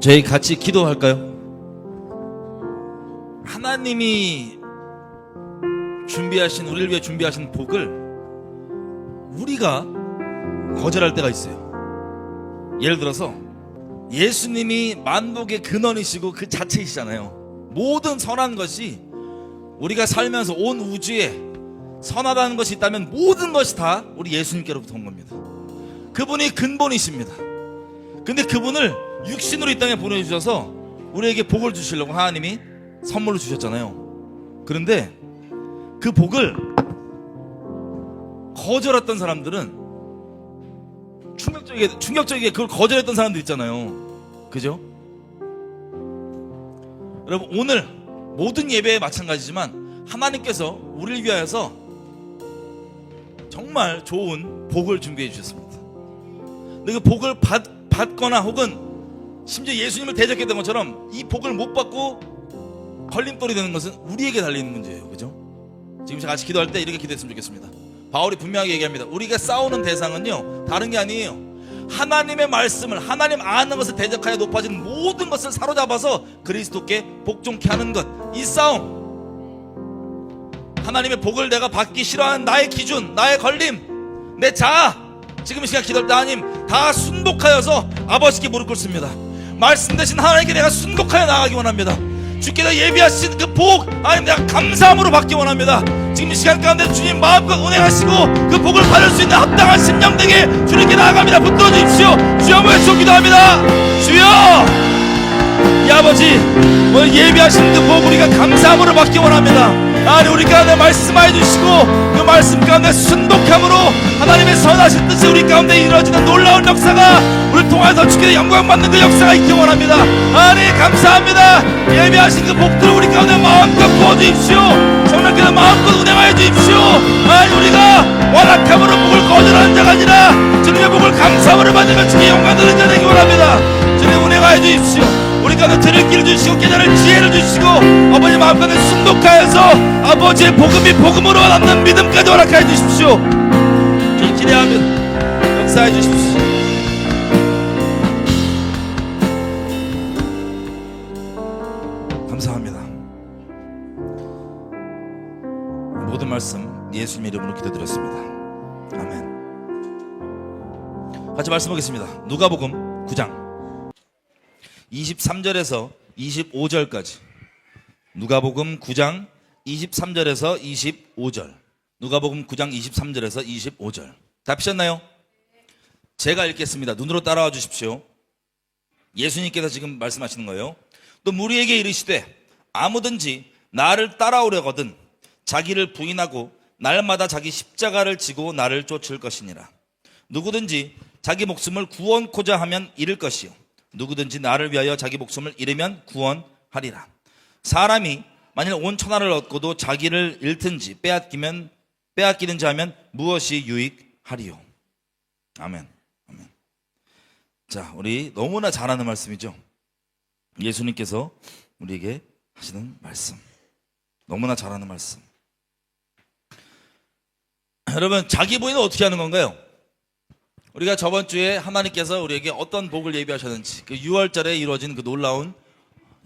저희 같이 기도할까요? 하나님이 준비하신, 우리를 위해 준비하신 복을 우리가 거절할 때가 있어요. 예를 들어서 예수님이 만복의 근원이시고 그 자체이시잖아요. 모든 선한 것이, 우리가 살면서 온 우주에 선하다는 것이 있다면 모든 것이 다 우리 예수님께로부터 온 겁니다. 그분이 근본이십니다. 근데 그분을 육신으로 이 땅에 보내주셔서 우리에게 복을 주시려고 하나님이 선물로 주셨잖아요. 그런데 그 복을 거절했던 사람들은, 충격적이게 그걸 거절했던 사람들 있잖아요. 그죠? 여러분, 오늘 모든 예배에 마찬가지지만 하나님께서 우리를 위하여서 정말 좋은 복을 준비해 주셨습니다. 근데 그 복을 받거나 혹은 심지어 예수님을 대적했던 것처럼 이 복을 못 받고 걸림돌이 되는 것은 우리에게 달리는 문제예요. 그죠? 지금 같이 기도할 때 이렇게 기도했으면 좋겠습니다. 바울이 분명하게 얘기합니다. 우리가 싸우는 대상은요, 다른 게 아니에요. 하나님의 말씀을, 하나님 아는 것을 대적하여 높아지는 모든 것을 사로잡아서 그리스도께 복종케 하는 것. 이 싸움, 하나님의 복을 내가 받기 싫어하는 나의 기준, 나의 걸림, 내 자아, 지금 이 시간 기도할 때 하나님 다 순복하여서 아버지께 무릎 꿇습니다. 말씀 대신 하나님께 내가 순복하여 나가기 원합니다. 주께서 예비하신 그 복, 하나님 내가 감사함으로 받기 원합니다. 지금 이 시간 가운데 주님 마음껏 운행하시고 그 복을 받을 수 있는 합당한 심령 되게 주님께 나아갑니다. 붙들어 주십시오. 주여 외쳐 기도합니다. 주여, 이 아버지, 오늘 예비하신 그 복 우리가 감사함으로 받기 원합니다. 하나님, 우리 가운데 말씀하여 주시고 그 말씀 가운데 순복함으로 하나님의 선하신 뜻이 우리 가운데 이루어지는 놀라운 역사가 우리를 통해서 주께서 영광 받는 그 역사가 있기 원합니다. 하나님 감사합니다. 예비하신 그 복들을 우리 가운데 마음껏 부어주십시오. 성령께서 마음껏 운행하여 주십시오. 하나님, 우리가 완악함으로 복을 거절하는 자가 아니라 주님의 복을 감사함으로 받으면 주께 영광 드리는 자 되기 원합니다. 주님 운행하여 주십시오. 우리 가운데 들을 길을 주시고 깨달을 지혜를 주시고 아버지 마음 가운데 순독하여서 아버지의 복음이 복음으로 남는 믿음까지 허락하여 주십시오. 주님 기대하면 역사해 주십시오. 감사합니다. 모든 말씀 예수님의 이름으로 기도드렸습니다. 아멘. 같이 말씀하겠습니다. 누가복음 9장 23절에서 25절까지. 누가복음 9장 23절에서 25절. 누가복음 9장 23절에서 25절. 다 피셨나요? 제가 읽겠습니다. 눈으로 따라와 주십시오. 예수님께서 지금 말씀하시는 거예요. 또 무리에게 이르시되 아무든지 나를 따라오려거든 자기를 부인하고 날마다 자기 십자가를 지고 나를 쫓을 것이니라. 누구든지 자기 목숨을 구원코자 하면 잃을 것이요 누구든지 나를 위하여 자기 목숨을 잃으면 구원하리라. 사람이 만일 온 천하를 얻고도 자기를 잃든지 빼앗기는지 하면 무엇이 유익하리요. 아멘. 아멘. 자, 우리 너무나 잘 아는 말씀이죠. 예수님께서 우리에게 하시는 말씀, 너무나 잘 아는 말씀. 여러분, 자기 부인은 어떻게 하는 건가요? 우리가 저번 주에 하나님께서 우리에게 어떤 복을 예비하셨는지, 그 6월절에 이루어진 그 놀라운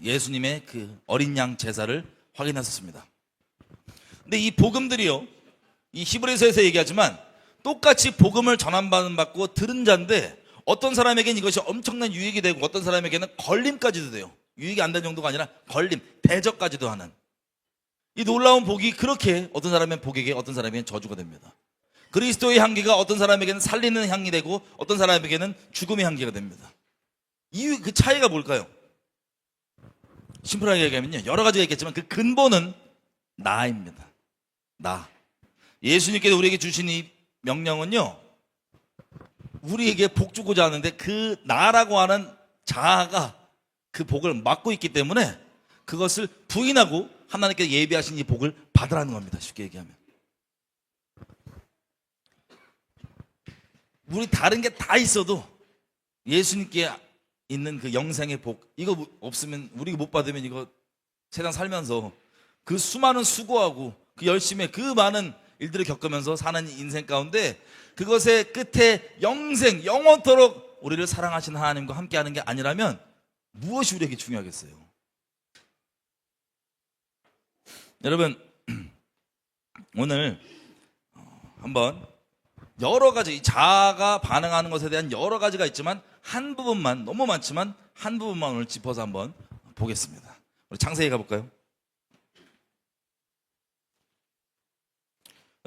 예수님의 그 어린 양 제사를 확인했었습니다. 근데 이 복음들이요, 이 히브리서에서 얘기하지만 똑같이 복음을 전환받고 들은 자인데 어떤 사람에게는 이것이 엄청난 유익이 되고 어떤 사람에게는 걸림까지도 돼요. 유익이 안 되는 정도가 아니라 걸림, 대적까지도 하는 이 놀라운 복이 그렇게 어떤 사람의 복에게 어떤 사람에게는 저주가 됩니다. 그리스도의 향기가 어떤 사람에게는 살리는 향이 되고 어떤 사람에게는 죽음의 향기가 됩니다. 그 차이가 뭘까요? 심플하게 얘기하면요, 여러 가지가 있겠지만 그 근본은 나입니다. 나. 예수님께서 우리에게 주신 이 명령은요, 우리에게 복 주고자 하는데 그 나라고 하는 자아가 그 복을 막고 있기 때문에 그것을 부인하고 하나님께서 예비하신 이 복을 받으라는 겁니다. 쉽게 얘기하면. 우리 다른 게 다 있어도 예수님께 있는 그 영생의 복, 이거 없으면, 우리가 못 받으면 이거 세상 살면서 그 수많은 수고하고 그 열심히 그 많은 일들을 겪으면서 사는 인생 가운데 그것의 끝에 영생, 영원토록 우리를 사랑하시는 하나님과 함께하는 게 아니라면 무엇이 우리에게 중요하겠어요? 여러분, 오늘 한번 여러 가지 자아가 반응하는 것에 대한 여러 가지가 있지만 한 부분만, 너무 많지만 한 부분만 오늘 짚어서 한번 보겠습니다. 우리 창세기 가볼까요?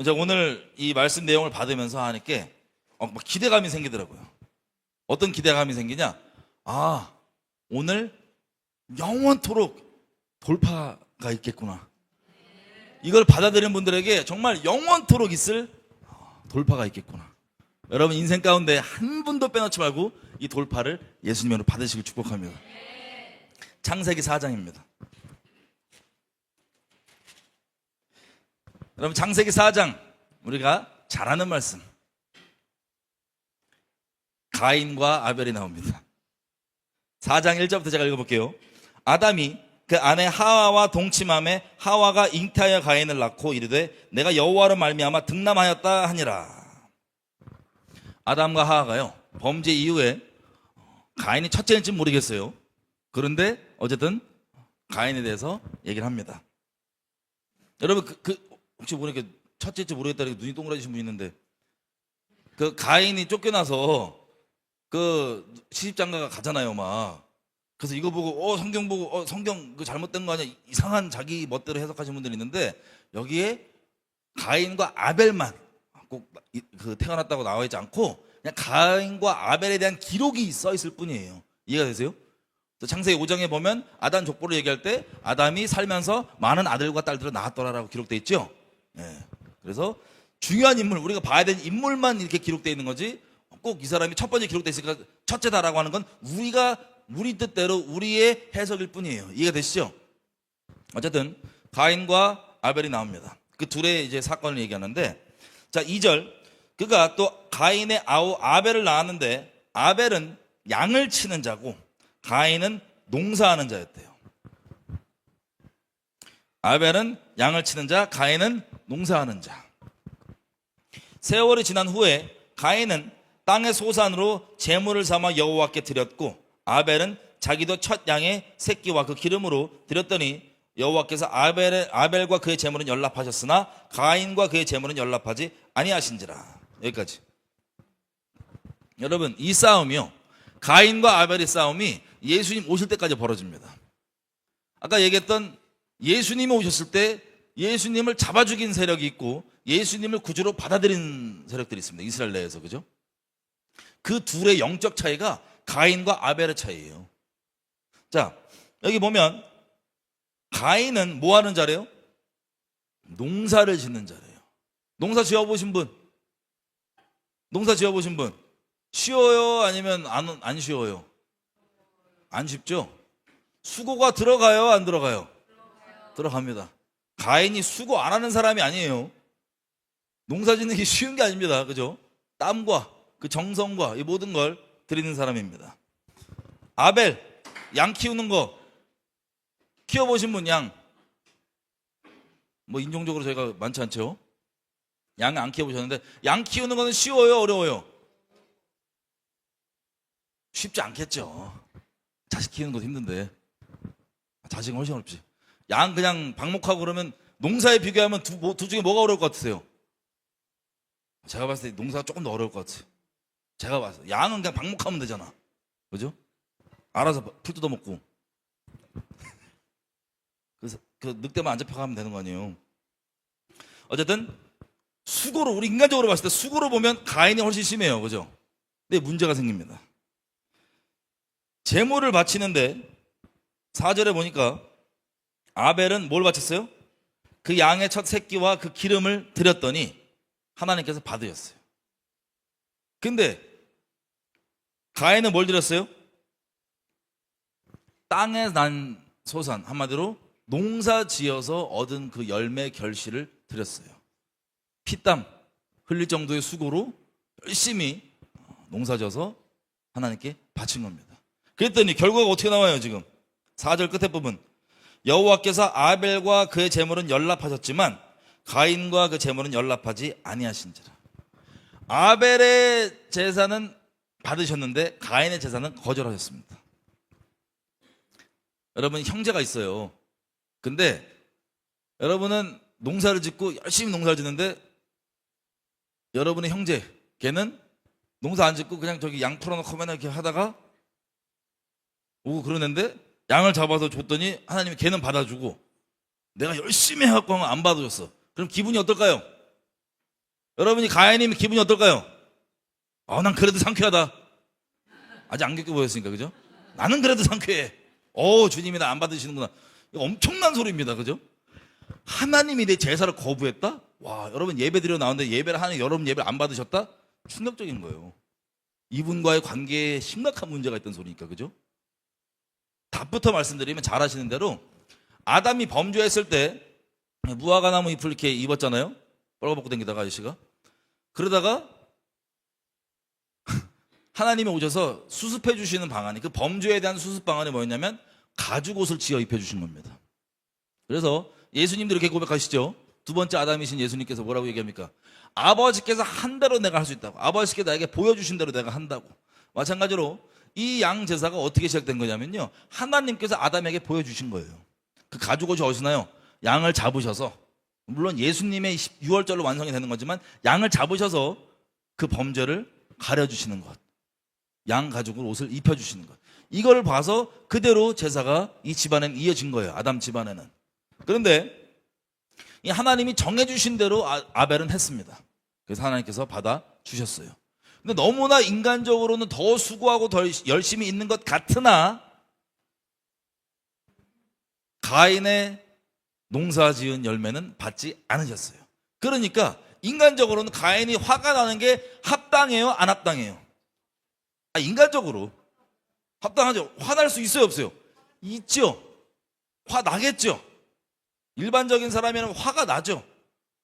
제가 오늘 이 말씀 내용을 받으면서 하니까 막 기대감이 생기더라고요. 어떤 기대감이 생기냐? 아, 오늘 영원토록 돌파가 있겠구나. 이걸 받아들이는 분들에게 정말 영원토록 있을 돌파가 있겠구나. 여러분 인생 가운데 한 분도 빼놓지 말고 이 돌파를 예수님으로 받으시길 축복합니다. 창세기 4장입니다. 여러분 창세기 4장 우리가 잘 아는 말씀, 가인과 아벨이 나옵니다. 4장 1절부터 제가 읽어볼게요. 아담이 그 아내 하와와 동침함에 하와가 잉태하여 가인을 낳고 이르되 내가 여호와로 말미암아 득남하였다 하니라. 아담과 하와가요 범죄 이후에 가인이 첫째인지 모르겠어요. 그런데 어쨌든 가인에 대해서 얘기를 합니다. 여러분 혹시 보니까 첫째인지 모르겠다고 눈이 동그라지신 분 있는데 그 가인이 쫓겨나서 그 시집장가가 가잖아요 막. 그래서 이거 보고 성경 보고 성경 그 잘못된 거 아니야, 이상한 자기 멋대로 해석하시는 분들이 있는데 여기에 가인과 아벨만 꼭 그 태어났다고 나와 있지 않고 그냥 가인과 아벨에 대한 기록이 써 있을 뿐이에요. 이해가 되세요? 창세기 5장에 보면 아담 족보를 얘기할 때 아담이 살면서 많은 아들과 딸들을 낳았더라라고 기록되어 있죠. 네. 그래서 중요한 인물, 우리가 봐야 되는 인물만 이렇게 기록되어 있는 거지 꼭 이 사람이 첫 번째 기록되어 있으니까 첫째다라고 하는 건 우리 뜻대로 우리의 해석일 뿐이에요. 이해가 되시죠? 어쨌든 가인과 아벨이 나옵니다. 그 둘의 이제 사건을 얘기하는데, 자 2절, 그가 또 가인의 아우 아벨을 낳았는데 아벨은 양을 치는 자고 가인은 농사하는 자였대요. 아벨은 양을 치는 자, 가인은 농사하는 자. 세월이 지난 후에 가인은 땅의 소산으로 제물을 삼아 여호와께 드렸고 아벨은 자기도 첫 양의 새끼와 그 기름으로 드렸더니 여호와께서 아벨과 그의 제물은 연락하셨으나 가인과 그의 제물은 연락하지 아니하신지라. 여기까지. 여러분 이 싸움이요, 가인과 아벨의 싸움이 예수님 오실 때까지 벌어집니다. 아까 얘기했던 예수님이 오셨을 때 예수님을 잡아 죽인 세력이 있고 예수님을 구주로 받아들인 세력들이 있습니다. 이스라엘 내에서. 그죠? 그 둘의 영적 차이가 가인과 아벨의 차이예요. 자, 여기 보면 가인은 뭐 하는 자래요? 농사를 짓는 자래요. 농사 지어보신 분? 농사 지어보신 분? 쉬워요? 아니면 안 쉬워요? 안 쉽죠? 수고가 들어가요? 안 들어가요? 들어갑니다. 가인이 수고 안 하는 사람이 아니에요. 농사 짓는 게 쉬운 게 아닙니다. 그죠? 땀과 그 정성과 이 모든 걸 드리는 사람입니다. 아벨, 양 키우는 거 키워보신 분? 양 뭐 인종적으로 저희가 많지 않죠? 양 안 키워보셨는데 양 키우는 거는 쉬워요? 어려워요? 쉽지 않겠죠. 자식 키우는 것도 힘든데 자식은 훨씬 어렵지. 양 그냥 방목하고 그러면 농사에 비교하면 두 중에 뭐가 어려울 것 같으세요? 제가 봤을 때 농사가 조금 더 어려울 것 같아요. 제가 봤어요. 양은 그냥 방목하면 되잖아. 그죠? 알아서 풀 뜯어먹고. 그래서 그 늑대만 안 잡혀가면 되는 거 아니에요. 어쨌든 수고로, 우리 인간적으로 봤을 때 수고로 보면 가인이 훨씬 심해요. 그죠? 근데 문제가 생깁니다. 제물을 바치는데 4절에 보니까 아벨은 뭘 바쳤어요? 그 양의 첫 새끼와 그 기름을 드렸더니 하나님께서 받으셨어요. 근데 가인은 뭘 드렸어요? 땅에 난 소산, 한마디로 농사 지어서 얻은 그 열매 결실을 드렸어요. 피땀 흘릴 정도의 수고로 열심히 농사 져서 하나님께 바친 겁니다. 그랬더니 결과가 어떻게 나와요? 지금 4절 끝에 부분, 여호와께서 아벨과 그의 제물은 연락하셨지만 가인과 그 제물은 연락하지 아니하신지라. 아벨의 제사는 받으셨는데 가인의 제사는 거절하셨습니다. 여러분 형제가 있어요. 근데 여러분은 농사를 짓고 열심히 농사를 짓는데 여러분의 형제 걔는 농사 안 짓고 그냥 저기 양 풀어놓고 맨날 이렇게 하다가 오고 그러는데 양을 잡아서 줬더니 하나님이 걔는 받아주고 내가 열심히 해갖고 하면 안 받아줬어. 그럼 기분이 어떨까요? 여러분이 가인이면 기분이 어떨까요? 난 그래도 상쾌하다. 아직 안 겪게 보였으니까, 그죠? 나는 그래도 상쾌해. 주님이 나 안 받으시는구나. 이거 엄청난 소리입니다, 그죠? 하나님이 내 제사를 거부했다? 와, 여러분 예배 드려 나오는데 예배를 하는 여러분 예배를 안 받으셨다? 충격적인 거예요. 이분과의 관계에 심각한 문제가 있던 소리니까, 그죠? 답부터 말씀드리면 잘 아시는 대로 아담이 범죄했을 때 무화과 나무 잎을 이렇게 입었잖아요. 빨아먹고 다니다가 아저씨가. 그러다가 하나님이 오셔서 수습해 주시는 방안이, 그 범죄에 대한 수습 방안이 뭐였냐면 가죽옷을 지어 입혀 주신 겁니다. 그래서 예수님도 이렇게 고백하시죠. 두 번째 아담이신 예수님께서 뭐라고 얘기합니까? 아버지께서 한 대로 내가 할 수 있다고. 아버지께서 나에게 보여주신 대로 내가 한다고. 마찬가지로 이 양 제사가 어떻게 시작된 거냐면요, 하나님께서 아담에게 보여주신 거예요. 그 가죽옷이 어디서 나요? 양을 잡으셔서, 물론 예수님의 유월절로 완성이 되는 거지만 양을 잡으셔서 그 범죄를 가려주시는 것, 양 가죽으로 옷을 입혀주시는 것, 이걸 봐서 그대로 제사가 이 집안에는 이어진 거예요. 아담 집안에는. 그런데 이 하나님이 정해주신 대로 아벨은 했습니다. 그래서 하나님께서 받아주셨어요. 근데 너무나 인간적으로는 더 수고하고 더 열심히 있는 것 같으나 가인의 농사 지은 열매는 받지 않으셨어요. 그러니까 인간적으로는 가인이 화가 나는 게 합당해요, 안 합당해요? 인간적으로 합당하죠. 화날 수 있어요, 없어요? 있죠. 화 나겠죠. 일반적인 사람이면 화가 나죠.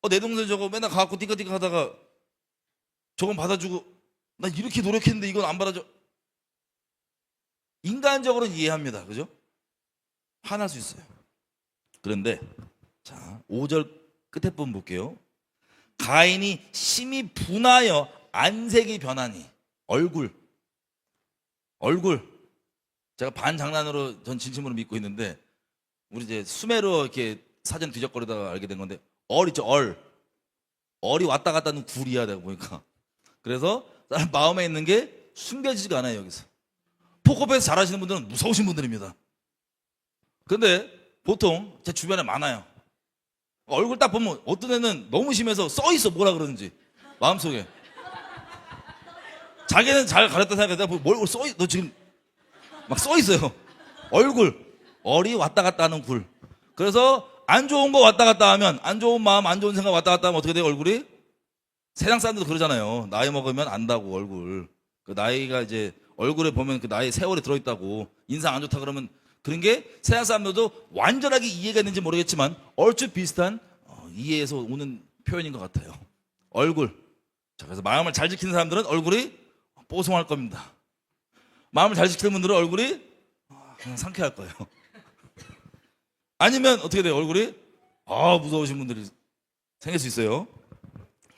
내 동생 저거 맨날 가갖고 띠까띠까 하다가 저건 받아주고 나 이렇게 노력했는데 이건 안 받아줘. 인간적으로는 이해합니다, 그죠? 화날 수 있어요. 그런데 자, 5절 끝에 부분 볼게요. 가인이 심히 분하여 안색이 변하니. 얼굴 제가 반장난으로 전 진심으로 믿고 있는데 우리 이제 수메르 이렇게 사전 뒤적거리다가 알게 된 건데, 얼 있죠, 얼이 왔다 갔다 하는 굴이야, 내가 보니까. 그래서 사람 마음에 있는 게 숨겨지지가 않아요. 여기서 포커페이스 잘하시는 분들은 무서우신 분들입니다. 근데 보통 제 주변에 많아요. 얼굴 딱 보면 어떤 애는 너무 심해서 써있어, 뭐라 그러는지 마음속에. 자기는 잘 가렸다 생각해. 내가 뭘 써있, 너 지금 막 써있어요. 얼이 왔다 갔다 하는 굴. 그래서 안 좋은 거 왔다 갔다 하면, 안 좋은 마음, 안 좋은 생각 왔다 갔다 하면 어떻게 돼요, 얼굴이? 세상 사람들도 그러잖아요. 나이 먹으면 안다고, 얼굴. 그 나이가 이제 얼굴에 보면 그 나이 세월이 들어있다고. 인상 안 좋다 그러면, 그런 게 세상 사람들도 완전하게 이해가 있는지 모르겠지만 얼추 비슷한 이해에서 오는 표현인 것 같아요. 얼굴. 자, 그래서 마음을 잘 지키는 사람들은 얼굴이 뽀송할 겁니다. 마음을 잘 지키는 분들은 얼굴이 그냥 상쾌할 거예요. 아니면 어떻게 돼요? 얼굴이 무서우신 분들이 생길 수 있어요.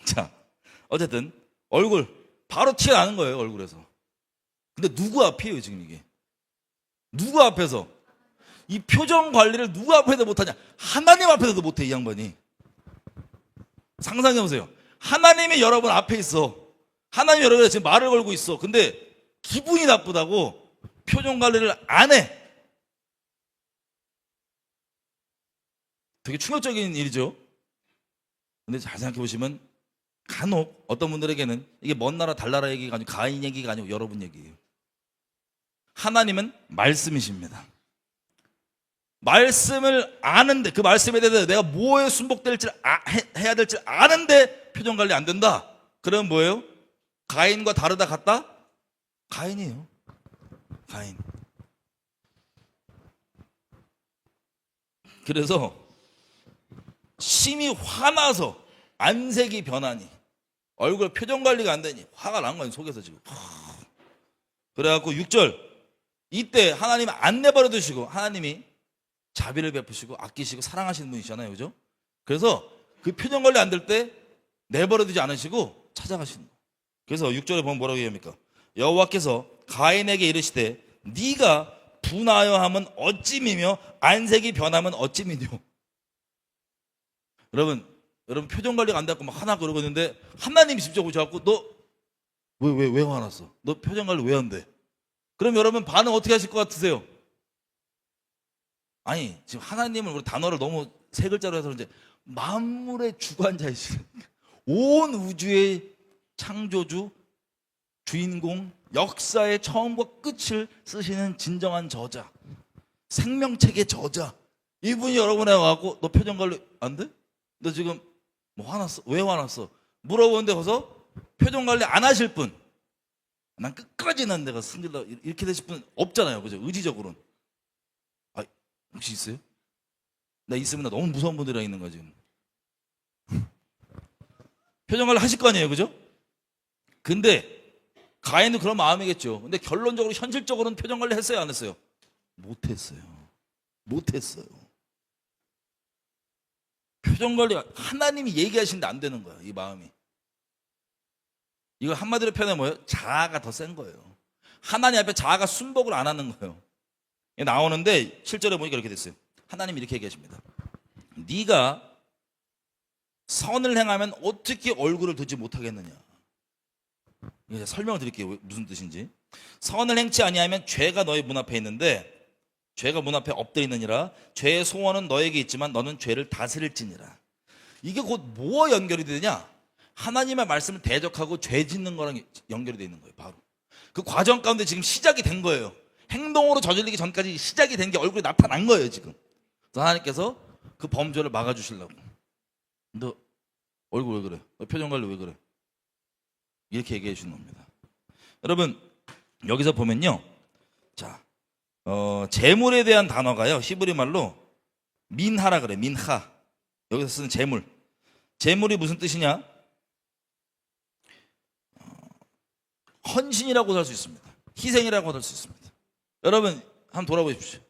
자, 어쨌든 얼굴 바로 튀어나오는 거예요, 얼굴에서. 근데 누구 앞이에요, 지금 이게? 누구 앞에서? 이 표정 관리를 누구 앞에서 못하냐? 하나님 앞에서도 못해, 이 양반이. 상상해보세요. 하나님이 여러분 앞에 있어. 하나님이 여러분한테 지금 말을 걸고 있어. 근데 기분이 나쁘다고 표정 관리를 안 해. 되게 충격적인 일이죠. 근데 잘 생각해보시면 간혹 어떤 분들에게는 이게 먼 나라 달나라 얘기가 아니고 가인 얘기가 아니고 여러분 얘기예요. 하나님은 말씀이십니다. 말씀을 아는데, 그 말씀에 대해서 내가 뭐에 순복될지 해야 될지 아는데 표정 관리 안 된다. 그러면 뭐예요? 가인과 다르다 같다? 가인이에요. 가인. 그래서 심히 화나서 안색이 변하니, 얼굴 표정 관리가 안 되니 화가 난 거예요, 속에서 지금. 그래갖고 6절, 이때 하나님 안 내버려 두시고, 하나님이 자비를 베푸시고 아끼시고 사랑하시는 분이시잖아요, 그죠? 그래서 그 표정 관리 안 될 때 내버려 두지 않으시고 찾아가시는 거예요. 그래서 6절에 보면 뭐라고 얘기합니까? 여호와께서 가인에게 이르시되 네가 둔하여 함은 어찌미며 안색이 변하면 어찌미뇨. 여러분 표정 관리가 안 돼갖고 막 하나 그러고 있는데 하나님이 직접 오셔갖고 너 왜 화났어? 너 표정 관리 왜 안 돼? 그럼 여러분 반응 어떻게 하실 것 같으세요? 아니 지금 하나님을 우리 단어를 너무 세 글자로 해서 이제 만물의 주관자이시니까 온 우주의 창조주, 주인공, 역사의 처음과 끝을 쓰시는 진정한 저자, 생명책의 저자, 이분이 여러분에 와갖고 너 표정 관리 안 돼? 너 지금 뭐 화났어? 왜 화났어? 물어보는데 거기서 표정 관리 안 하실 분, 난 끝까지 난 내가 승질나 이렇게 되실 분 없잖아요, 그죠? 의지적으로는. 아, 혹시 있어요? 나 있으면 나 너무 무서운 분들이랑 있는 거야 지금. 표정 관리 하실 거 아니에요, 그죠? 근데 가인도 그런 마음이겠죠. 근데 결론적으로 현실적으로는 표정 관리 했어요, 안 했어요? 못했어요. 표정 관리 하나님이 얘기하시는데 안 되는 거야, 이 마음이. 이거 한마디로 표현하면 뭐예요? 자아가 더 센 거예요. 하나님 앞에 자아가 순복을 안 하는 거예요. 나오는데 7절에 보니까 이렇게 됐어요. 하나님이 이렇게 얘기하십니다. 네가 선을 행하면 어떻게 얼굴을 두지 못하겠느냐. 이제 설명을 드릴게요. 무슨 뜻인지. 선을 행치 아니하면 죄가 너의 문 앞에 있는데 죄가 문 앞에 엎드리느니라. 죄의 소원은 너에게 있지만 너는 죄를 다스릴지니라. 이게 곧 뭐와 연결이 되느냐? 하나님의 말씀을 대적하고 죄 짓는 거랑 연결이 되어 있는 거예요. 바로 그 과정 가운데 지금 시작이 된 거예요. 행동으로 저질리기 전까지 시작이 된 게 얼굴에 나타난 거예요 지금. 그래서 하나님께서 그 범죄를 막아주시려고. 너 얼굴 왜 그래? 너 표정 관리 왜 그래? 이렇게 얘기해 주는 겁니다. 여러분 여기서 보면요, 자 재물에 대한 단어가요 히브리 말로 민하라 그래. 민하. 여기서 쓰는 재물. 재물이 무슨 뜻이냐? 헌신이라고도 할 수 있습니다. 희생이라고도 할 수 있습니다. 여러분 한번 돌아보십시오.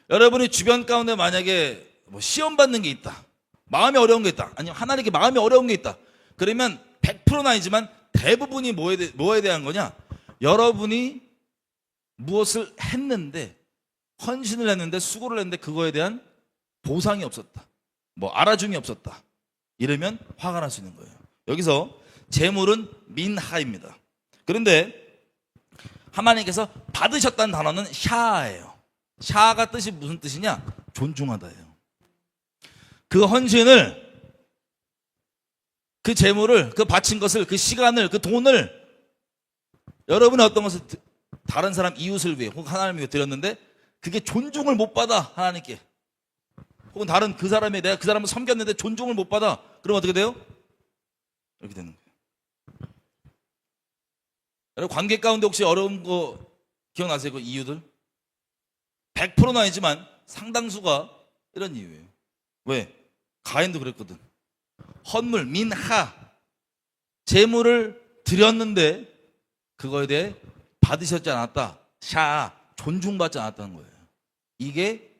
여러분이 주변 가운데 만약에 뭐 시험 받는 게 있다, 마음이 어려운 게 있다, 아니면 하나님께 마음이 어려운 게 있다, 그러면 100%는 아니지만 대부분이 뭐에 대한 거냐? 여러분이 무엇을 했는데, 헌신을 했는데, 수고를 했는데 그거에 대한 보상이 없었다, 뭐 알아줌이 없었다, 이러면 화가 날 수 있는 거예요. 여기서 재물은 민하입니다. 그런데 하나님께서 받으셨다는 단어는 샤예요. 샤가 뜻이 무슨 뜻이냐? 존중하다예요. 그 헌신을, 그 재물을, 그 바친 것을, 그 시간을, 그 돈을 여러분이 어떤 것을 다른 사람, 이웃을 위해 혹은 하나님을 위해 드렸는데 그게 존중을 못 받아, 하나님께. 혹은 다른 그 사람이, 내가 그 사람을 섬겼는데 존중을 못 받아. 그럼 어떻게 돼요? 이렇게 되는 거예요. 여러분 관계 가운데 혹시 어려운 거 기억나세요? 그 이유들? 100%는 아니지만 상당수가 이런 이유예요. 왜? 가인도 그랬거든. 헌물, 민하, 재물을 드렸는데 그거에 대해 받으셨지 않았다. 샤, 존중받지 않았다는 거예요. 이게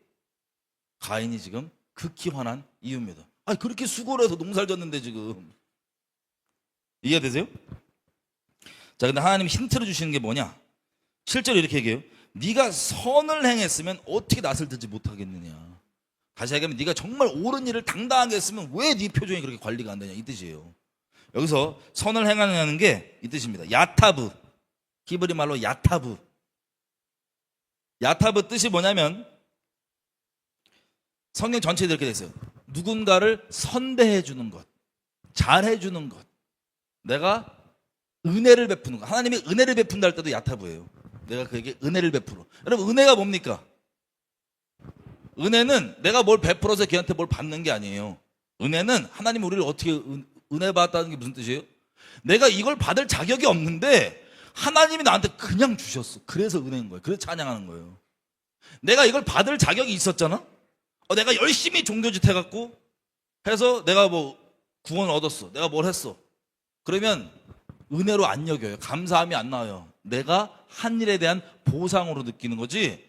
가인이 지금 극히 화난 이유입니다. 아니 그렇게 수고를 해서 농사를 졌는데 지금. 이해되세요? 자, 근데 하나님이 힌트를 주시는 게 뭐냐? 실제로 이렇게 얘기해요. 네가 선을 행했으면 어떻게 낯을 들지 못하겠느냐. 다시 얘기하면 네가 정말 옳은 일을 당당하게 했으면 왜 네 표정이 그렇게 관리가 안 되냐, 이 뜻이에요. 여기서 선을 행하는 게 이 뜻입니다. 야타브. 히브리 말로 야타브. 야타브 뜻이 뭐냐면 성경 전체에 이렇게 돼 있어요. 누군가를 선대해 주는 것, 잘해 주는 것, 내가 은혜를 베푸는 것. 하나님이 은혜를 베푼다 할 때도 야타브예요. 내가 그에게 은혜를 베풀어. 여러분 은혜가 뭡니까? 은혜는 내가 뭘 베풀어서 걔한테 뭘 받는 게 아니에요. 은혜는 하나님이 우리를 어떻게 은혜 받았다는 게 무슨 뜻이에요? 내가 이걸 받을 자격이 없는데 하나님이 나한테 그냥 주셨어. 그래서 은혜인 거예요. 그래서 찬양하는 거예요. 내가 이걸 받을 자격이 있었잖아. 내가 열심히 종교짓 해갖고 해서 내가 뭐 구원을 얻었어. 내가 뭘 했어. 그러면 은혜로 안 여겨요. 감사함이 안 나와요. 내가 한 일에 대한 보상으로 느끼는 거지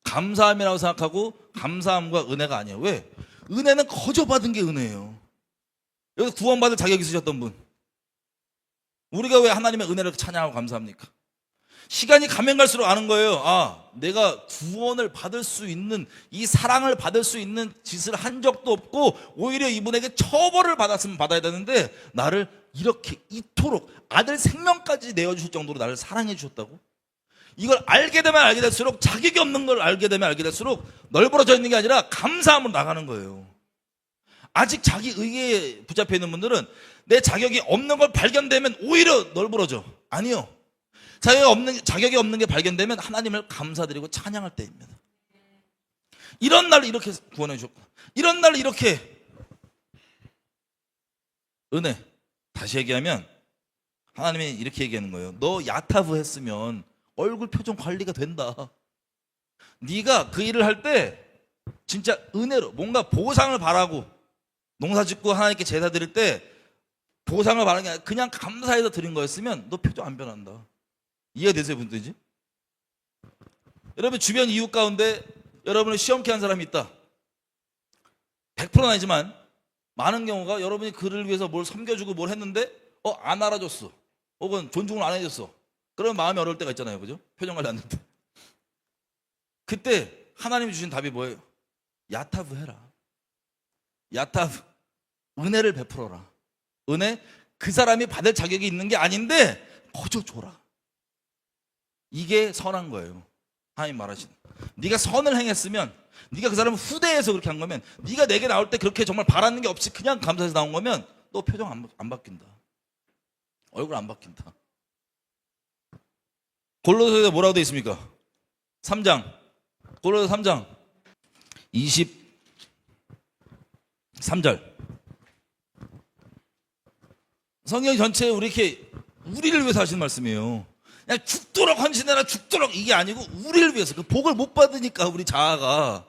감사함이라고 생각하고 감사함과 은혜가 아니에요. 왜? 은혜는 거저 받은 게 은혜예요. 여기서 구원받을 자격이 있으셨던 분, 우리가 왜 하나님의 은혜를 찬양하고 감사합니까? 시간이 가면 갈수록 아는 거예요. 아, 내가 구원을 받을 수 있는, 이 사랑을 받을 수 있는 짓을 한 적도 없고 오히려 이분에게 처벌을 받았으면 받아야 되는데 나를 이렇게 이토록 아들 생명까지 내어주실 정도로 나를 사랑해 주셨다고? 이걸 알게 되면 알게 될수록, 자격이 없는 걸 알게 되면 알게 될수록 널브러져 있는 게 아니라 감사함으로 나가는 거예요. 아직 자기 의의에 붙잡혀 있는 분들은 내 자격이 없는 걸 발견되면 오히려 널브러져. 아니요. 자격이 없는 게 발견되면 하나님을 감사드리고 찬양할 때입니다. 이런 날을 이렇게 구원해 주셨고, 이런 날을 이렇게 은혜. 다시 얘기하면 하나님이 이렇게 얘기하는 거예요. 너 야타브 했으면 얼굴 표정 관리가 된다. 네가 그 일을 할 때 진짜 은혜로 뭔가 보상을 바라고, 농사 짓고 하나님께 제사 드릴 때 보상을 바라는 게 아니라 그냥 감사해서 드린 거였으면 너 표정 안 변한다. 이해가 되세요, 분들이지? 여러분 주변 이웃 가운데 여러분을 시험케 한 사람이 있다. 100%는 아니지만 많은 경우가 여러분이 그를 위해서 뭘 섬겨주고 뭘 했는데 안 알아줬어. 혹은 존중을 안 해줬어. 그러면 마음이 어려울 때가 있잖아요. 그죠? 표정 관리 안 될 때. 그때 하나님이 주신 답이 뭐예요? 야타브 해라. 야타브. 은혜를 베풀어라. 은혜, 그 사람이 받을 자격이 있는 게 아닌데 거저 줘라. 이게 선한 거예요. 하나님 말하시는. 네가 선을 행했으면, 네가 그 사람을 후대해서 그렇게 한 거면, 네가 내게 나올 때 그렇게 정말 바라는 게 없이 그냥 감사해서 나온 거면 너 표정 안 바뀐다. 얼굴 안 바뀐다. 골로새에 뭐라고 되어 있습니까? 3장. 골로새 3장 23절. 성경 전체에 우리를 위해서 하시는 말씀이에요. 그냥 죽도록 헌신해라, 죽도록, 이게 아니고 우리를 위해서. 그 복을 못 받으니까 우리 자아가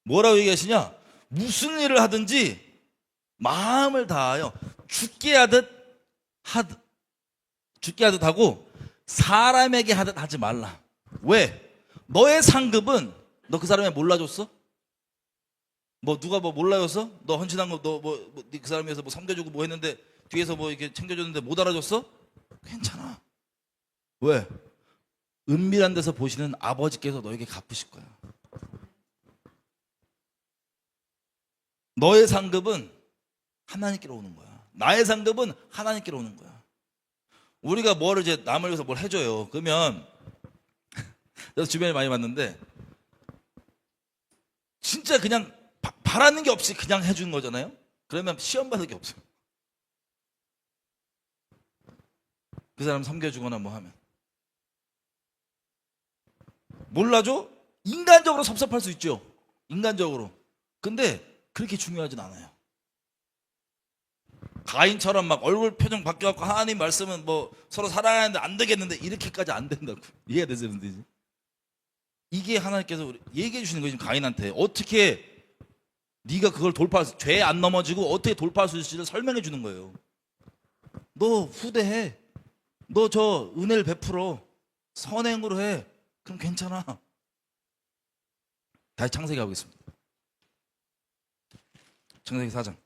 뭐라고 얘기하시냐? 무슨 일을 하든지 마음을 다하여 죽게 하듯 하고 사람에게 하듯 하지 말라. 왜? 너의 상급은 너 그 사람에 몰라줬어? 누가 몰라줬어? 너 헌신한 거 그 사람 위해서 섬겨주고 뭐 했는데 뒤에서 이렇게 챙겨줬는데 못 알아줬어? 괜찮아. 왜? 은밀한 데서 보시는 아버지께서 너에게 갚으실 거야. 너의 상급은 하나님께로 오는 거야. 나의 상급은 하나님께로 오는 거야. 우리가 이제 남을 위해서 뭘 해줘요. 그러면 그래서 주변에 많이 봤는데 진짜 그냥 바라는 게 없이 그냥 해주는 거잖아요. 그러면 시험 받을 게 없어요. 그 사람 섬겨주거나 뭐 하면 몰라줘? 인간적으로 섭섭할 수 있죠. 인간적으로. 근데 그렇게 중요하진 않아요. 가인처럼 막 얼굴 표정 바뀌어갖고 하나님 말씀은 서로 사랑하는데 안 되겠는데 이렇게까지 안 된다고. 이해가 되세요, 분들이? 이게 하나님께서 얘기해 주시는 거예요, 지금 가인한테. 어떻게 네가 그걸 죄 안 넘어지고 어떻게 돌파할 수 있을지를 설명해 주는 거예요. 너 후대해. 너 저 은혜를 베풀어. 선행으로 해. 그럼 괜찮아. 다시 창세기 가보겠습니다. 창세기 4장.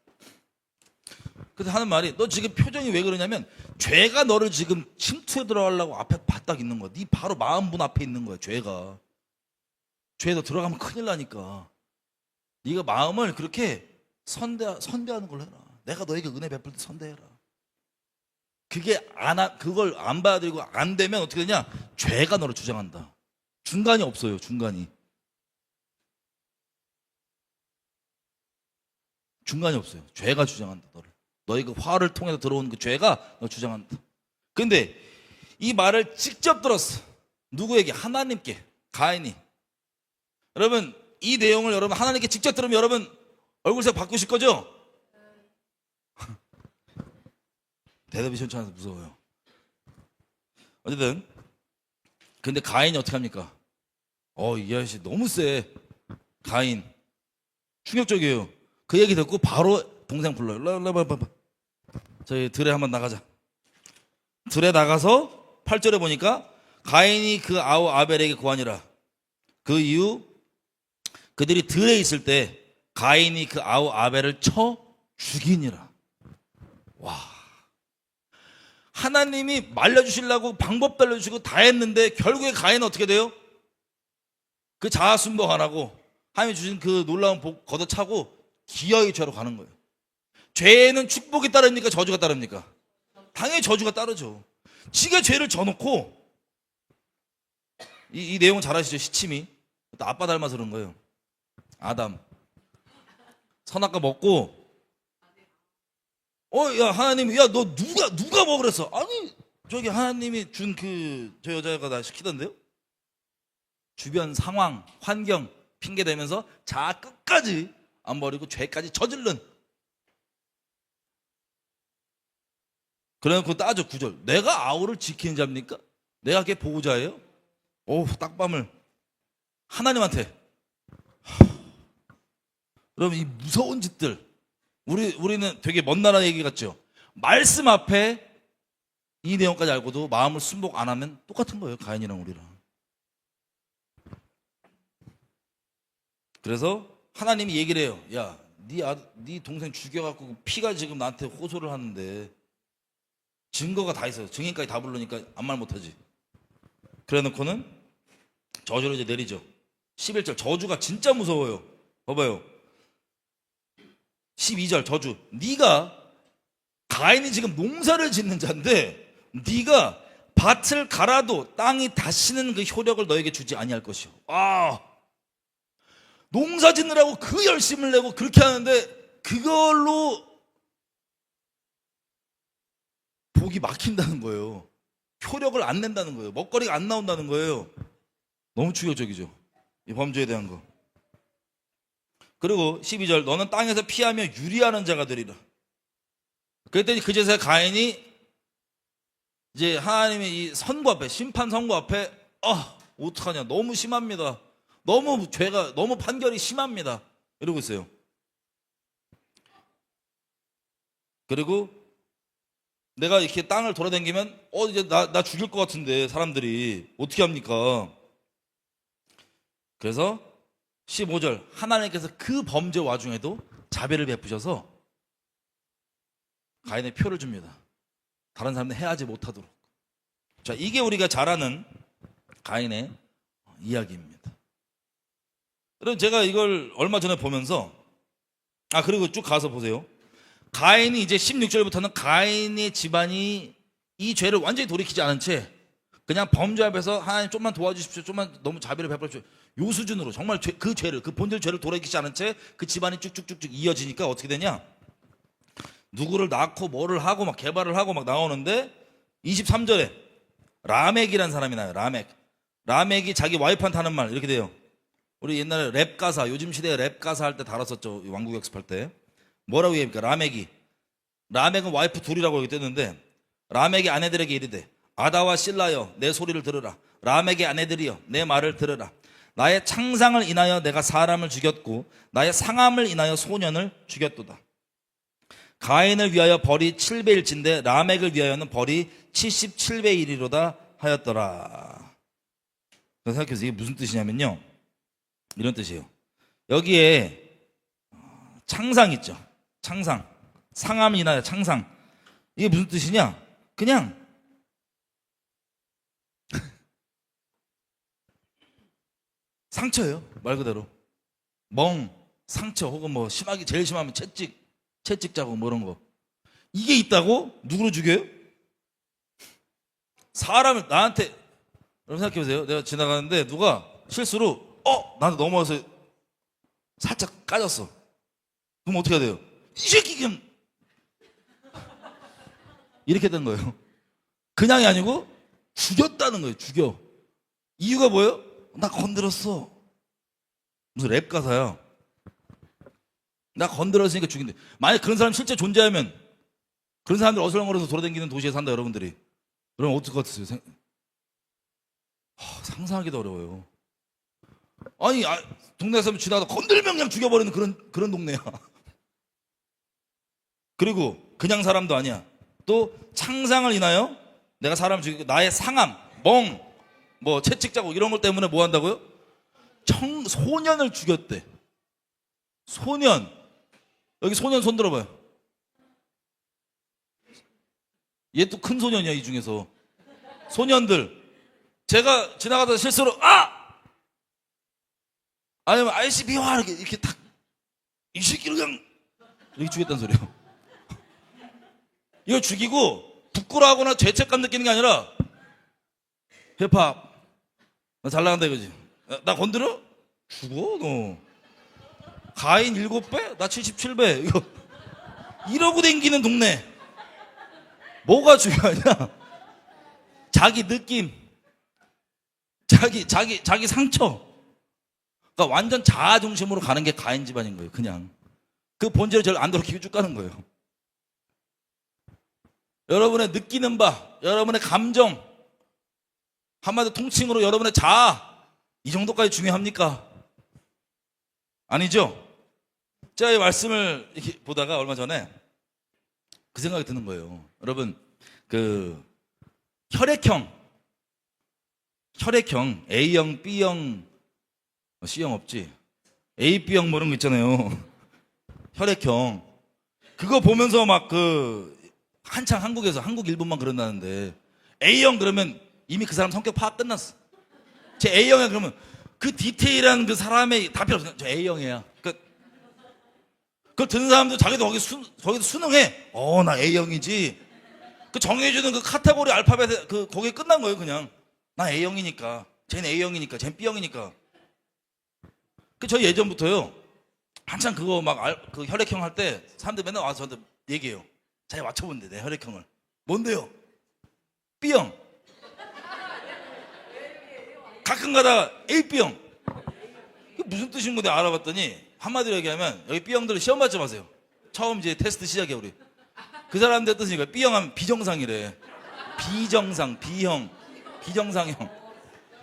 그래서 하는 말이, 너 지금 표정이 왜 그러냐면 죄가 너를 지금 침투에 들어가려고 앞에 바닥 있는 거야. 네 바로 마음문 앞에 있는 거야, 죄가. 죄에 너 들어가면 큰일 나니까 네가 마음을 그렇게 선대하는 걸로 해라. 내가 너에게 은혜 베풀 때 선대해라. 그걸 안 받아들이고 안 되면 어떻게 되냐? 죄가 너를 주장한다. 중간이 없어요, 중간이. 중간이 없어요. 죄가 주장한다, 너를. 너의 그 화를 통해서 들어오는 그 죄가 너 주장한다. 근데 이 말을 직접 들었어. 누구에게? 하나님께. 가인이. 여러분, 이 내용을 여러분 하나님께 직접 들으면 여러분 얼굴색 바꾸실 거죠? 대답이 시원치 않아서 무서워요. 어쨌든 근데 가인이 어떻게 합니까? 이 아저씨 너무 세. 가인 충격적이에요. 그 얘기 듣고 바로 동생 불러요. 저희 들에 한번 나가자. 들에 나가서 8절에 보니까 가인이 그 아우 아벨에게 고하니라. 그 이후 그들이 들에 있을 때 가인이 그 아우 아벨을 쳐 죽이니라. 와, 하나님이 말려주시려고 방법도 알려주시고 다 했는데 결국에 가인은 어떻게 돼요? 그 자아순복 안 하고 하나님이 주신 그 놀라운 복 걷어차고 기어이 죄로 가는 거예요. 죄에는 축복이 따릅니까? 저주가 따릅니까? 당연히 저주가 따르죠. 지가 죄를 져놓고 이 내용은 잘 아시죠? 시침이 또 아빠 닮아서 그런 거예요. 아담 선악과 먹고 야 하나님이 야 너 누가 먹으랬어? 아니 저기 하나님이 준 저 여자가 나 시키던데요? 주변 상황 환경 핑계 대면서 자아 끝까지 안 버리고 죄까지 저질른. 그래 그 따져 9절. 내가 아우를 지키는 자입니까? 내가 걔 보호자예요? 딱밤을 하나님한테. 여러분 이 무서운 짓들 우리는 되게 먼 나라 얘기 같죠? 말씀 앞에 이 내용까지 알고도 마음을 순복 안 하면 똑같은 거예요. 가인이랑 우리랑. 그래서 하나님이 얘기를 해요. 야, 네 동생 죽여갖고 피가 지금 나한테 호소를 하는데 증거가 다 있어요. 증인까지 다 부르니까 아무 말 못하지. 그래 놓고는 저주를 이제 내리죠. 11절 저주가 진짜 무서워요. 봐봐요. 12절 저주. 네가 가인이 지금 농사를 짓는 자인데 네가 밭을 갈아도 땅이 다시는 그 효력을 너에게 주지 아니할 것이요. 농사 짓느라고 그 열심을 내고 그렇게 하는데 그걸로 복이 막힌다는 거예요. 효력을 안 낸다는 거예요. 먹거리가 안 나온다는 거예요. 너무 충격적이죠. 이 범죄에 대한 거. 그리고 12절 너는 땅에서 피하며 유리하는 자가 되리라. 그랬더니 그제서야 가인이 이제 하나님의 이 선고 앞에 심판 선고 앞에 어떡하냐 너무 심합니다. 너무 죄가 너무 판결이 심합니다. 이러고 있어요. 그리고 내가 이렇게 땅을 돌아다니면 이제 나 죽일 것 같은데 사람들이 어떻게 합니까? 그래서 15절 하나님께서 그 범죄 와중에도 자비를 베푸셔서 가인의 표를 줍니다. 다른 사람들 해하지 못하도록. 자, 이게 우리가 잘 아는 가인의 이야기입니다. 여러분 제가 이걸 얼마 전에 보면서 그리고 쭉 가서 보세요. 가인이 이제 16절부터는 가인의 집안이 이 죄를 완전히 돌이키지 않은 채 그냥 범죄 앞에서 하나님 좀만 도와주십시오. 좀만 너무 자비를 베풀어 주십시오. 요 수준으로 정말 그 본질 죄를 돌이키지 않은 채 그 집안이 쭉쭉쭉쭉 이어지니까 어떻게 되냐? 누구를 낳고 뭐를 하고 막 개발을 하고 막 나오는데 23절에 라멕이라는 사람이 나요. 라멕이 자기 와이프한테 하는 말 이렇게 돼요. 우리 옛날에 랩 가사 요즘 시대에 랩 가사 할 때 다뤘었죠. 왕국 역습할 때 뭐라고 얘기합니까? 라멕은 와이프 둘이라고 여기 뜨는데 라멕의 아내들에게 이르되 아다와 실라여 내 소리를 들으라. 라멕의 아내들이여 내 말을 들으라. 나의 창상을 인하여 내가 사람을 죽였고 나의 상함을 인하여 소년을 죽였도다. 가인을 위하여 벌이 7배일진데 라멕을 위하여는 벌이 77배 1이로다 하였더라. 생각해보세요. 이게 무슨 뜻이냐면요, 이런 뜻이에요. 여기에 창상 있죠. 창상, 상함을 인하여 창상. 이게 무슨 뜻이냐? 그냥 상처예요. 말 그대로 상처 혹은 뭐 심하게 제일 심하면 채찍 자국 뭐 이런 거. 이게 있다고 누구를 죽여요? 사람을 나한테. 여러분 생각해보세요. 내가 지나가는데 누가 실수로 나한테 넘어와서 살짝 까졌어. 그럼 어떻게 해야 돼요? 이 새끼 그냥 이렇게 된 거예요. 그냥이 아니고 죽였다는 거예요. 죽여. 이유가 뭐예요? 나 건드렸어. 무슨 랩 가사야. 나 건드렸으니까 죽인대. 만약 그런 사람 실제 존재하면 그런 사람들 어슬렁거려서 돌아다니는 도시에 산다 여러분들이. 그럼 어떨 것 같으세요? 상상하기도 어려워요. 아니 동네 사람 지나가다 건들면 그냥 죽여버리는 그런 동네야. 그리고 그냥 사람도 아니야. 또 창상을 인하여 내가 사람을 죽이고 나의 상함, 뭐 채찍자국 이런 것 때문에 뭐 한다고요? 소년을 죽였대. 소년. 여기 소년 손 들어봐요. 얘 또 큰 소년이야, 이 중에서. 소년들. 제가 지나가다 실수로, 아! 아니면 아이씨 미워! 이렇게 탁. 이 새끼를 그냥, 이렇게 죽였다는 소리요. 이거 죽이고, 부끄러워하거나 죄책감 느끼는 게 아니라, 힙합. 나 잘 나간다 이거지. 나 건드려? 죽어, 너. 가인 7배? 나 77배. 이거. 이러고 댕기는 동네. 뭐가 중요하냐? 자기 느낌. 자기 상처. 그러니까 완전 자아 중심으로 가는 게 가인 집안인 거예요, 그냥. 그 본질을 절 안 돌이키고 쭉 가는 거예요. 여러분의 느끼는 바, 여러분의 감정, 한마디 통칭으로 여러분의 자아, 이 정도까지 중요합니까? 아니죠? 제가 이 말씀을 이렇게 보다가 얼마 전에 그 생각이 드는 거예요. 여러분, 그 혈액형 A형, B형, C형 없지? A, B형 뭐 이런 거 있잖아요. 혈액형. 그거 보면서 막 한창 한국에서 한국 일본만 그런다는데 A형 그러면 이미 그 사람 성격 파악 끝났어. 제 A형이야 그러면 그 디테일한 그 사람의 다 필요 없어. 저 A형이야. 그걸 듣는 사람도 자기도 거기도 수능해. 나 A형이지. 그 정해주는 그 카테고리 알파벳 거기에 끝난 거예요, 그냥. 나 A형이니까. 쟤는 A형이니까. 쟤는 B형이니까. 저희 예전부터요. 한참 그거 그 혈액형 할 때 사람들 맨날 와서 저한테 얘기해요. 잘 맞춰본대, 내 혈액형을. 뭔데요? B형. 가끔 가다가 AB형. 이게 무슨 뜻인 건데 알아봤더니 한마디로 얘기하면 여기 B형들 시험 받지 마세요. 처음 이제 테스트 시작이야, 우리. 그 사람들 뜻이니까 B형 하면 비정상이래. 비정상, B형, 비정상형.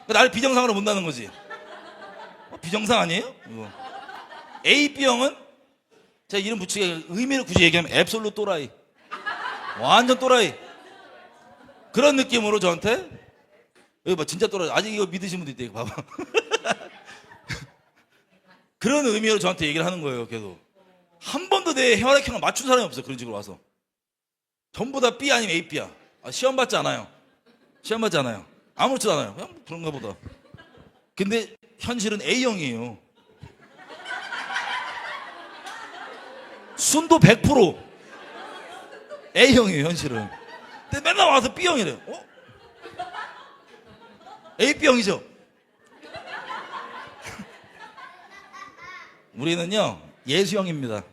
나를 비정상으로 본다는 거지. 비정상 아니에요? 이거. AB형은 제가 이름 붙이게 의미를 굳이 얘기하면 앱솔루트 또라이. 완전 또라이. 그런 느낌으로 저한테 여기 봐, 진짜 또라이. 아직 이거 믿으시는 분도 있대. 이거 봐봐. 그런 의미로 저한테 얘기를 하는 거예요, 계속. 한 번도 내 혈액형을 맞춘 사람이 없어요, 그런 식으로 와서. 전부 다 B 아니면 AB야. 시험 받지 않아요. 시험 받지 않아요. 아무렇지도 않아요. 그냥 그런가 보다. 근데 현실은 A형이에요. 순도 100% A형이에요, 현실은. 근데 맨날 와서 B형이래요. AB형이죠? 우리는요, 예수형입니다.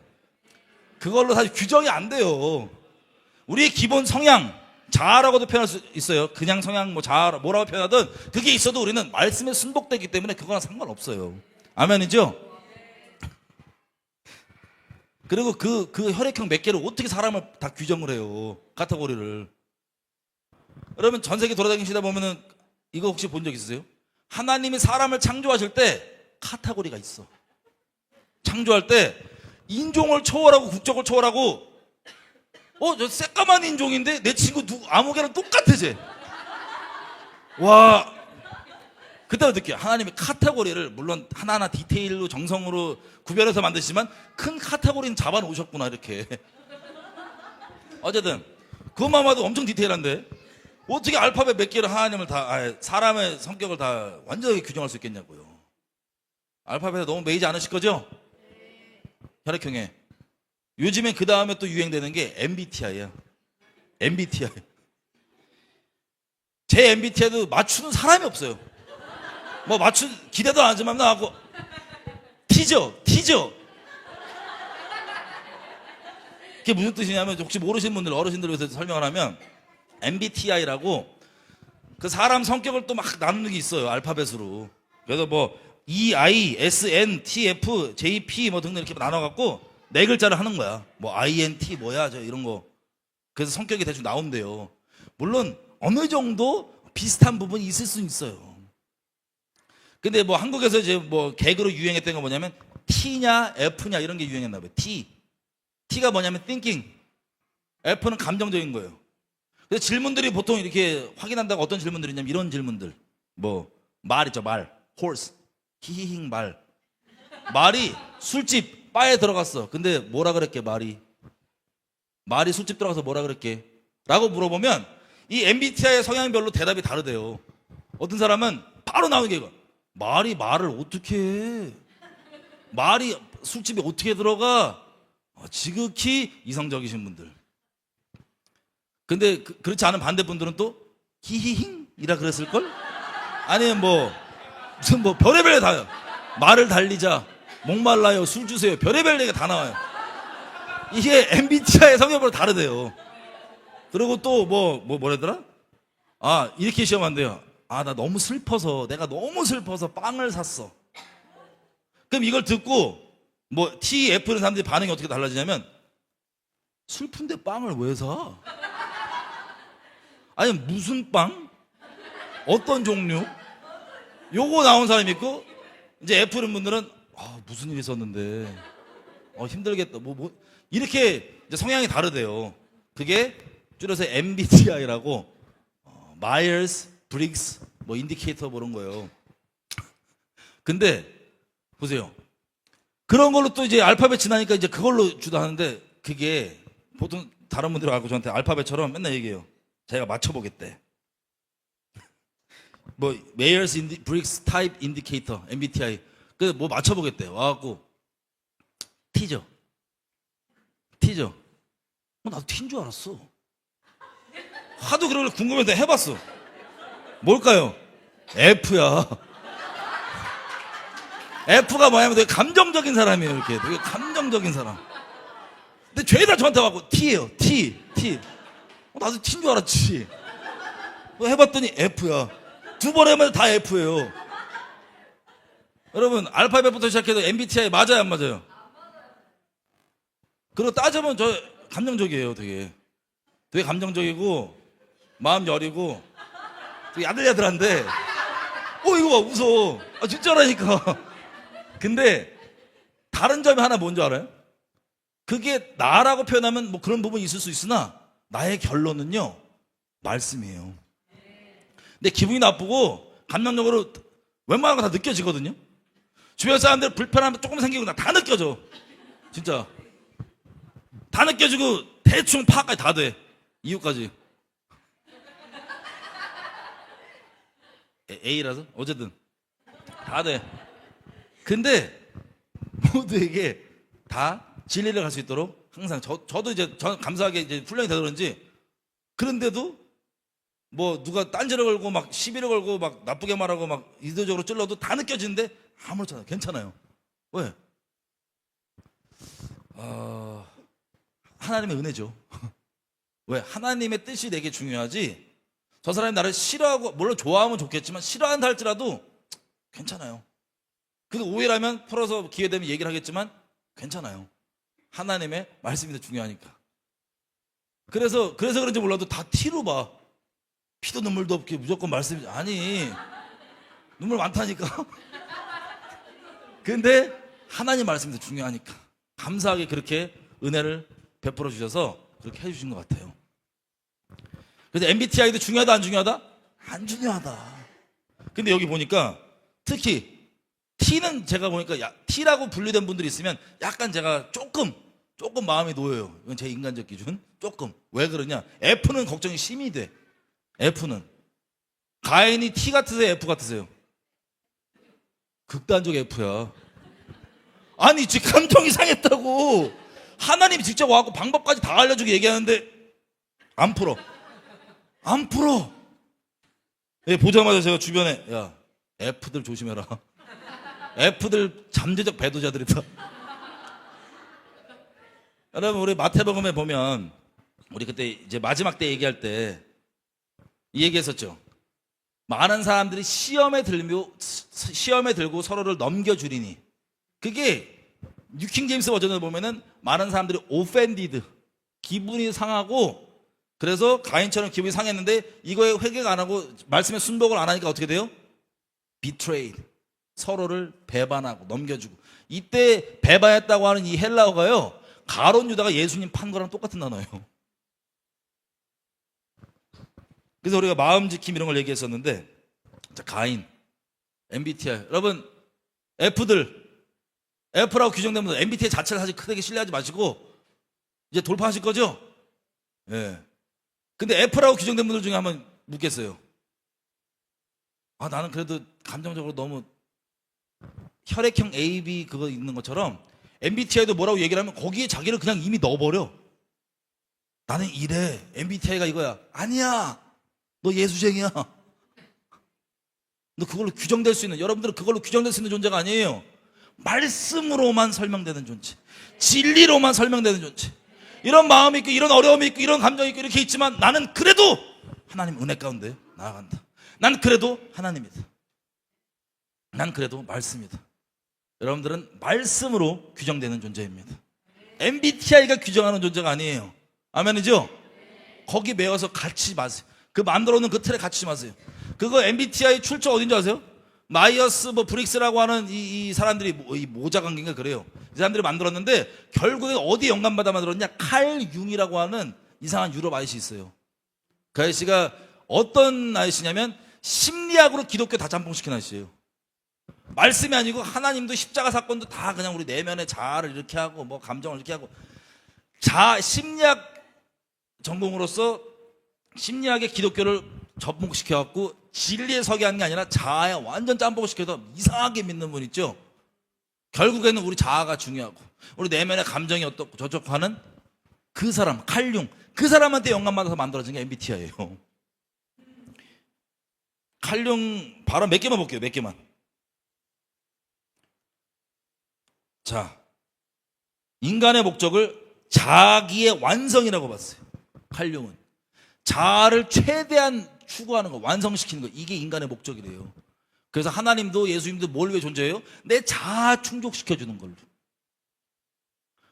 그걸로 사실 규정이 안 돼요. 우리의 기본 성향, 자아라고도 표현할 수 있어요. 그냥 성향, 자아, 뭐라고 표현하든 그게 있어도 우리는 말씀에 순복되기 때문에 그거랑 상관없어요. 아멘이죠? 그리고 그 혈액형 몇 개를 어떻게 사람을 다 규정을 해요, 카테고리를. 여러분 전 세계 돌아다니시다 보면은 이거 혹시 본 적 있으세요? 하나님이 사람을 창조하실 때 카테고리가 있어. 창조할 때 인종을 초월하고 국적을 초월하고 저 새까만 인종인데 내 친구 아무 개랑 똑같아 쟤. 와, 그때부터 느껴요. 하나님이 카테고리를 물론 하나하나 디테일로 정성으로 구별해서 만드시지만 큰 카테고리는 잡아놓으셨구나 이렇게. 어쨌든 그것만 봐도 엄청 디테일한데 어떻게 알파벳 몇 개를 하나님을 사람의 성격을 다 완전히 규정할 수 있겠냐고요. 알파벳에 너무 매이지 않으실 거죠? 혈액형에. 요즘엔 그 다음에 또 유행되는 게 MBTI야. MBTI. 제 MBTI도 맞추는 사람이 없어요. 기대도 안 하지만 나하고 티저. 그게 무슨 뜻이냐면 혹시 모르시는 분들, 어르신들 위해서 설명을 하면 MBTI라고 그 사람 성격을 또 막 나누는 게 있어요, 알파벳으로. 그래서 EISNTF JP 등등 이렇게 나눠갖고 4글자를 하는 거야. INT 뭐야 이런 거. 그래서 성격이 대충 나온대요. 물론 어느 정도 비슷한 부분이 있을 수는 있어요. 근데 한국에서 이제 개그로 유행했던 건 뭐냐면 T냐 F냐 이런 게 유행했나 봐요. T가 뭐냐면 thinking, F는 감정적인 거예요. 그래서 질문들이 보통 이렇게 확인한다고 어떤 질문들이 있냐면 이런 질문들. 말 있죠, 말. horse. 히히힝 말. 말이 술집 바에 들어갔어. 근데 뭐라 그랬게, 말이 술집 들어가서 뭐라 그랬게? 라고 물어보면 이 MBTI 성향별로 대답이 다르대요. 어떤 사람은 바로 나오는 게 이거. 말을 어떻게 해? 말이 술집에 어떻게 들어가? 지극히 이성적이신 분들. 근데 그렇지 않은 반대분들은 또 히히힝이라 그랬을걸? 아니면 무슨 별의별 다요. 말을 달리자, 목말라요, 술 주세요, 별의별 얘기가 다 나와요. 이게 MBTI 성향별로 다르대요. 그리고 또 뭐라더라? 이렇게 시험한대요. 나 너무 슬퍼서, 내가 너무 슬퍼서 빵을 샀어. 그럼 이걸 듣고 T, F는 사람들이 반응이 어떻게 달라지냐면, 슬픈데 빵을 왜 사? 아니 무슨 빵? 어떤 종류? 요거 나온 사람이 있고, 이제 F는 분들은 무슨 일이 있었는데 힘들겠다. 이렇게 이제 성향이 다르대요. 그게 줄여서 MBTI라고 마이어스, 브릭스, 인디케이터 그런 거예요. 근데 보세요. 그런 걸로 또 이제 알파벳 지나니까 이제 그걸로 주도하는데, 그게 보통 다른 분들이 알고 저한테 알파벳처럼 맨날 얘기해요. 자기가 맞춰보겠대. 메이어스 브릭스 타입 인디케이터 MBTI. 그 맞춰보겠대. 와갖고 T죠. 나도 T인 줄 알았어. 하도 그런 걸 궁금해서 해봤어. 뭘까요? F야. F가 뭐냐면 되게 감정적인 사람이에요. 이렇게 되게 감정적인 사람. 근데 죄다 저한테 와갖고 T예요. T. 나도 T인 줄 알았지. 해봤더니 F야. 두 번 해면 다 F예요. 여러분, 알파벳부터 시작해도 MBTI 맞아요, 안 맞아요? 그리고 따져보면 저 감정적이에요. 되게 감정적이고 마음 여리고 되게 야들야들한데, 이거 봐, 웃어. 진짜라니까. 근데 다른 점이 하나 뭔지 알아요? 그게 나라고 표현하면 그런 부분이 있을 수 있으나, 나의 결론은요, 말씀이에요. 근데 기분이 나쁘고 감정적으로 웬만한 거 다 느껴지거든요. 주변 사람들 불편함 조금 생기고 다 느껴져. 진짜 다 느껴지고 대충 파악까지 다 돼. 이유까지. A라서 어쨌든 다 돼. 근데 모두에게 다 진리를 갈 수 있도록 항상 저도 이제 감사하게 이제 훈련이 되서 그런지, 그런데도 누가 딴지를 걸고 시비를 걸고 나쁘게 말하고 의도적으로 찔러도 다 느껴지는데 아무렇지 않아요. 괜찮아요. 왜? 하나님의 은혜죠. 왜? 하나님의 뜻이 되게 중요하지. 저 사람이 나를 싫어하고, 물론 좋아하면 좋겠지만 싫어한다 할지라도 괜찮아요. 근데 오해라면 풀어서 기회 되면 얘기를 하겠지만 괜찮아요. 하나님의 말씀이 더 중요하니까. 그래서 그런지 몰라도 다 T로 봐. 피도 눈물도 없게 무조건 말씀이, 아니 눈물 많다니까. 근데 하나님 말씀이 더 중요하니까 감사하게 그렇게 은혜를 베풀어 주셔서 그렇게 해주신 것 같아요. 그래서 MBTI도 중요하다 안 중요하다? 안 중요하다. 근데 여기 보니까 특히 T는 제가 보니까 T라고 분류된 분들이 있으면 약간 제가 조금 마음이 놓여요. 이건 제 인간적 기준. 조금. 왜 그러냐? F는 걱정이 심히 돼. F는 가인이 T 같으세요? F 같으세요? 극단적 F야. 아니 지금 감정이 상했다고 하나님이 직접 와갖고 방법까지 다 알려주고 얘기하는데 안 풀어. 예, 보자마자 제가 주변에, 야 F들 조심해라. F들 잠재적 배도자들이다. 여러분, 우리 마태복음에 보면 우리 그때 이제 마지막 때 얘기할 때 이 얘기했었죠. 많은 사람들이 시험에 들고 서로를 넘겨주리니, 그게 뉴킹 제임스 버전을 보면은 많은 사람들이 offended, 기분이 상하고, 그래서 가인처럼 기분이 상했는데 이거에 회개가 안 하고 말씀에 순복을 안 하니까 어떻게 돼요? betrayed, 서로를 배반하고 넘겨주고. 이때 배반했다고 하는 이 헬라어가요, 가론 유다가 예수님 판 거랑 똑같은 단어예요. 그래서 우리가 마음 지킴 이런 걸 얘기했었는데, 자, 가인, MBTI. 여러분, F라고 규정된 분들 MBTI 자체를 사실 크게 신뢰하지 마시고 이제 돌파하실 거죠? 예. 근데 F라고 규정된 분들 중에 한번 묻겠어요. 나는 그래도 감정적으로 너무 혈액형 AB 그거 있는 것처럼 MBTI도 뭐라고 얘기를 하면 거기에 자기를 그냥 이미 넣어버려. 나는 이래. MBTI가 이거야. 아니야. 너 예수쟁이야. 너 그걸로 규정될 수 있는, 여러분들은 그걸로 규정될 수 있는 존재가 아니에요. 말씀으로만 설명되는 존재, 진리로만 설명되는 존재. 이런 마음이 있고 이런 어려움이 있고 이런 감정이 있고 이렇게 있지만 나는 그래도 하나님 은혜 가운데 나아간다. 난 그래도 하나님이다. 난 그래도 말씀이다. 여러분들은 말씀으로 규정되는 존재입니다. MBTI가 규정하는 존재가 아니에요. 아멘이죠? 거기 매여서 갇히지 마세요. 그 만들어 놓은 그 틀에 갇히지 마세요. 그거 MBTI 출처 어딘지 아세요? 마이어스 브릭스라고 하는 이 사람들이 이 모자 관계인가 그래요. 이 사람들이 만들었는데 결국에 어디 영감받아 만들었냐? 칼 융이라고 하는 이상한 유럽 아저씨 있어요. 그 아저씨가 어떤 아저씨냐면 심리학으로 기독교 다 짬뽕시킨 아저씨예요. 말씀이 아니고 하나님도 십자가 사건도 다 그냥 우리 내면의 자아를 이렇게 하고 뭐 감정을 이렇게 하고 심리학 전공으로서 심리학의 기독교를 접목시켜갖고 진리에 서게 하는 게 아니라 자아에 완전 짬뽕시켜서 이상하게 믿는 분 있죠. 결국에는 우리 자아가 중요하고 우리 내면의 감정이 어떻고 저쩌고 하는 그 사람, 칼융, 그 사람한테 영감받아서 만들어진 게 MBTI예요. 칼융 발언 몇 개만 볼게요. 몇 개만. 자, 인간의 목적을 자기의 완성이라고 봤어요. 칼융은 자아를 최대한 추구하는 거, 완성시키는 거, 이게 인간의 목적이래요. 그래서 하나님도 예수님도 뭘 위해 존재해요? 내 자아 충족시켜주는 걸로.